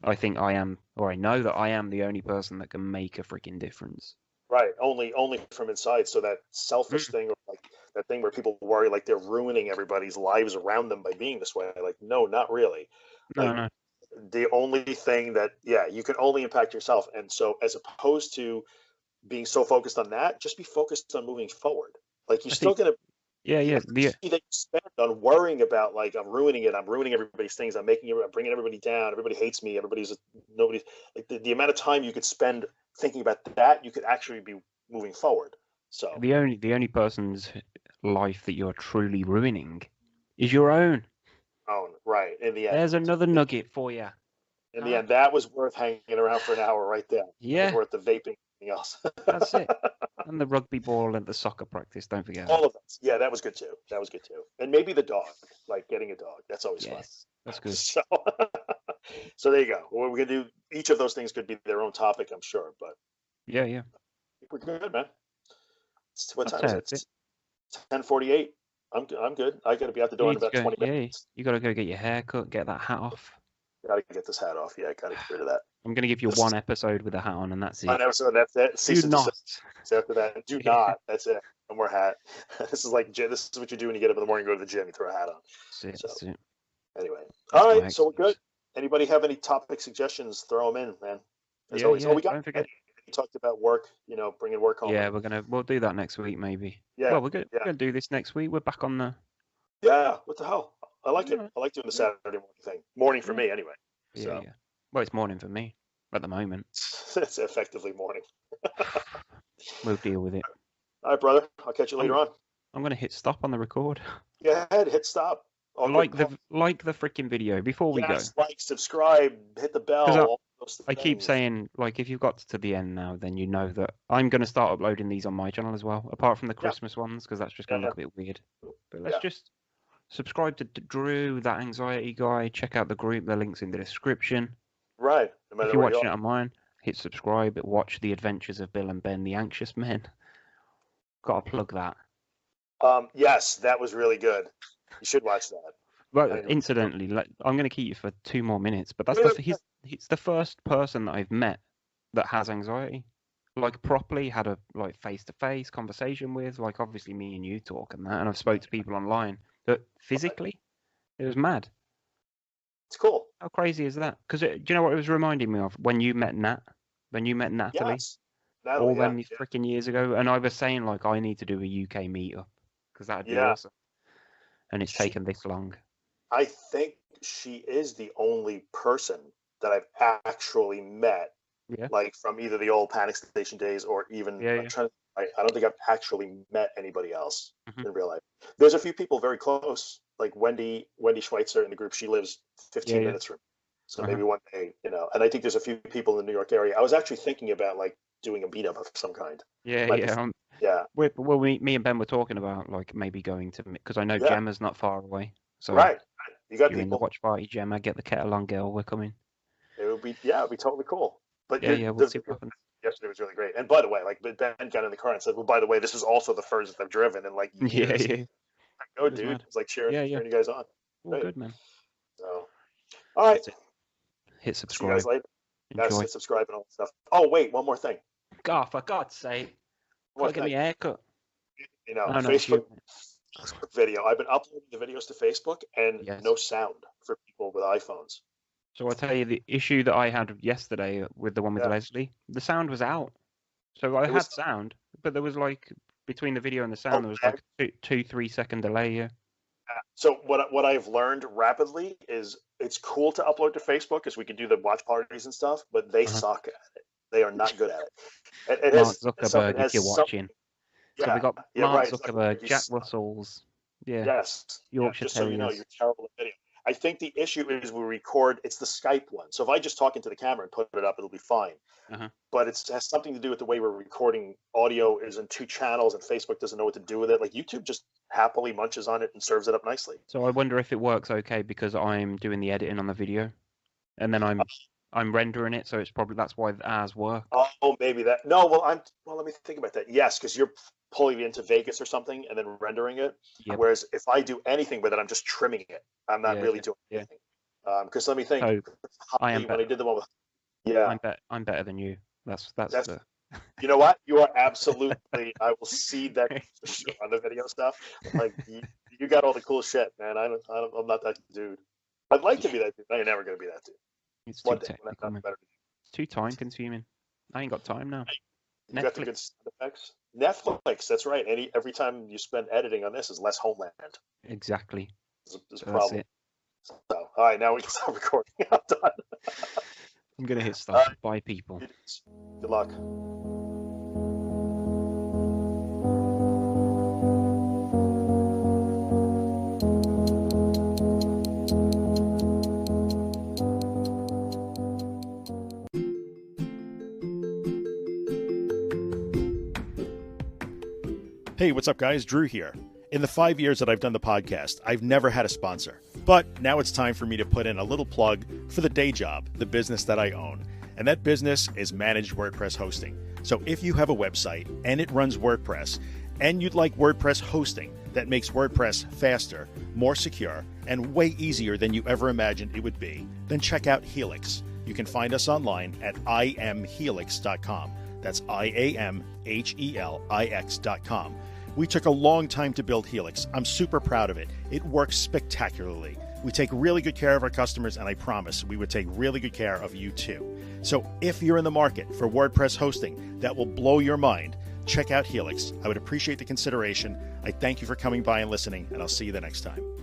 I think I know that I am the only person that can make a freaking difference. Right. Only from inside. So that selfish thing, or like that thing where people worry like they're ruining everybody's lives around them by being this way. Like, no, not really. No. The only thing that, you can only impact yourself. And so, as opposed to being so focused on that, just be focused on moving forward. Like, you're still going to, that you spend on worrying about, like, I'm ruining it. I'm ruining everybody's things. I'm bringing everybody down. Everybody hates me. Nobody's like, the amount of time you could spend thinking about that, you could actually be moving forward. So the only person's life that you're truly ruining is your own. Oh, right. In the end, there's another nugget for you. In the end, that was worth hanging around for an hour right there. Yeah, it was worth the vaping. Else. That's it. And the rugby ball and the soccer practice, don't forget. All of that. Yeah, that was good too. And maybe the dog, like getting a dog. That's always fun. That's good. So there you go. What we're gonna do, each of those things could be their own topic, I'm sure. But yeah. We're good, man. What time is it? It's 10:48. I'm good. I gotta be out the door in about 20 minutes. You gotta go get your hair cut, get that hat off. Gotta get this hat off. Yeah, gotta get rid of that. I'm going to give you one episode with a hat on, and that's it. One episode, that's it. Cease Do and not. desist after that. Do not. That's it. No more hat. This is what you do when you get up in the morning, go to the gym, you throw a hat on. That's it. Anyway. That's All my right, so we're good. excuse. Anybody have any topic suggestions? Throw them in, man. As Yeah, always. yeah, Oh, we got don't forget. we talked about work, bringing work home. Yeah, we'll do that next week, maybe. Yeah. Well, we're going yeah. to do this next week. We're back on the. Yeah, what the hell? I like it. Yeah. I like doing the Saturday morning thing. Morning for Yeah. me, anyway. Yeah, So. yeah. Well, it's morning for me at the moment. It's effectively morning. We'll deal with it. All right, brother. I'll catch you later on. I'm going to hit stop on the record. Go ahead, hit stop. Oh, Like the freaking video before we go. like, subscribe, hit the bell. 'Cause all those I keep things. saying, like, if you've got to the end now, then you know that I'm going to start uploading these on my channel as well, apart from the Christmas ones, because that's just going to look a bit weird. But let's just subscribe to Drew, that anxiety guy. Check out the group. The link's in the description. Right. No matter If you're where you watching are. it on mine, hit subscribe. Watch The Adventures of Bill and Ben, the Anxious Men. Got to plug that. Yes, that was really good. You should watch that. Well, Anyway. incidentally, I'm going to keep you for 2 more minutes, but that's he's the first person that I've met that has anxiety. Like, properly had a face-to-face conversation with, like, obviously me and you talk and that, and I've spoke to people online, but physically, it was mad. It's cool. How crazy is that? Because do you know what it was reminding me of? When you met Natalie, Yes. Natalie, all them freaking years ago, and I was saying, like, I need to do a UK meetup, because that'd be awesome. And it's taken this long. I think she is the only person that I've actually met, like from either the old Panic Station days or even I don't think I've actually met anybody else in real life. There's a few people very close, like Wendy Schweitzer in the group. She lives 15 minutes from me. So maybe one day, and I think there's a few people in the New York area. I was actually thinking about like doing a meetup of some kind. Yeah. Well, me and Ben were talking about like maybe going to, because I know Gemma's not far away. So right. You got you're in the watch party, Gemma. Get the kettle on, girl. We're coming. It'd be totally cool. But we'll see what happens. Yesterday was really great. And by the way, like Ben got in the car and said, "Well, by the way, this is also the furthest I've driven in like years." Yeah. Oh, dude, it's like cheering you guys on. All good, man. So, all right. Hit See subscribe. you guys later. Yes, Enjoy. hit subscribe and all that stuff. Oh, wait, one more thing. God, for God's sake. One more Get me thing. a haircut. Facebook video. I've been uploading the videos to Facebook and no sound for people with iPhones. So I'll tell you the issue that I had yesterday with the one with Leslie. The sound was out. So I had sound, but there was like between the video and the sound, there was like a 2-3 second delay. Yeah. So what I've learned rapidly is it's cool to upload to Facebook because we can do the watch parties and stuff, but they suck at it. They are not good at it. Mark Zuckerberg, if you're watching. So we got Mark Zuckerberg, Jack Russell's, Yorkshire just so you know, Terriers. you're terrible at video. I think the issue is we record. It's the Skype one. So if I just talk into the camera and put it up, it'll be fine. But it has something to do with the way we're recording. Audio is in 2 channels, and Facebook doesn't know what to do with it. Like YouTube just happily munches on it and serves it up nicely. So I wonder if it works okay because I'm doing the editing on the video, and then I'm rendering it. So it's probably that's why ours work. Oh, maybe that. No, well, let me think about that. Yes, because you're pulling it into Vegas or something and then rendering it. Yep. Whereas if I do anything with it, I'm just trimming it. I'm not really doing anything. Because let me think. So I am when I did the one with. I'm better than you. That's the. You know what? You are absolutely. I will see that on the video stuff. Like you got all the cool shit, man. I'm not that dude. I'd like to be that dude. I ain't never gonna be that dude. It's too technical. It's too time consuming. I ain't got time now. You got the good sound effects. Netflix. That's right. Every time you spend editing on this is less Homeland. Exactly. There's a problem. So, all right, now we can start recording. I'm done. I'm gonna hit stop. Bye, people. Good luck. Hey, what's up, guys? Drew here. In the 5 years that I've done the podcast, I've never had a sponsor. But now it's time for me to put in a little plug for the day job, the business that I own. And that business is Managed WordPress Hosting. So if you have a website and it runs WordPress and you'd like WordPress hosting, that makes WordPress faster, more secure, and way easier than you ever imagined it would be, then check out Helix. You can find us online at imhelix.com. That's IAMHELIX.com. We took a long time to build Helix. I'm super proud of it. It works spectacularly. We take really good care of our customers, and I promise we would take really good care of you too. So if you're in the market for WordPress hosting that will blow your mind, check out Helix. I would appreciate the consideration. I thank you for coming by and listening, and I'll see you the next time.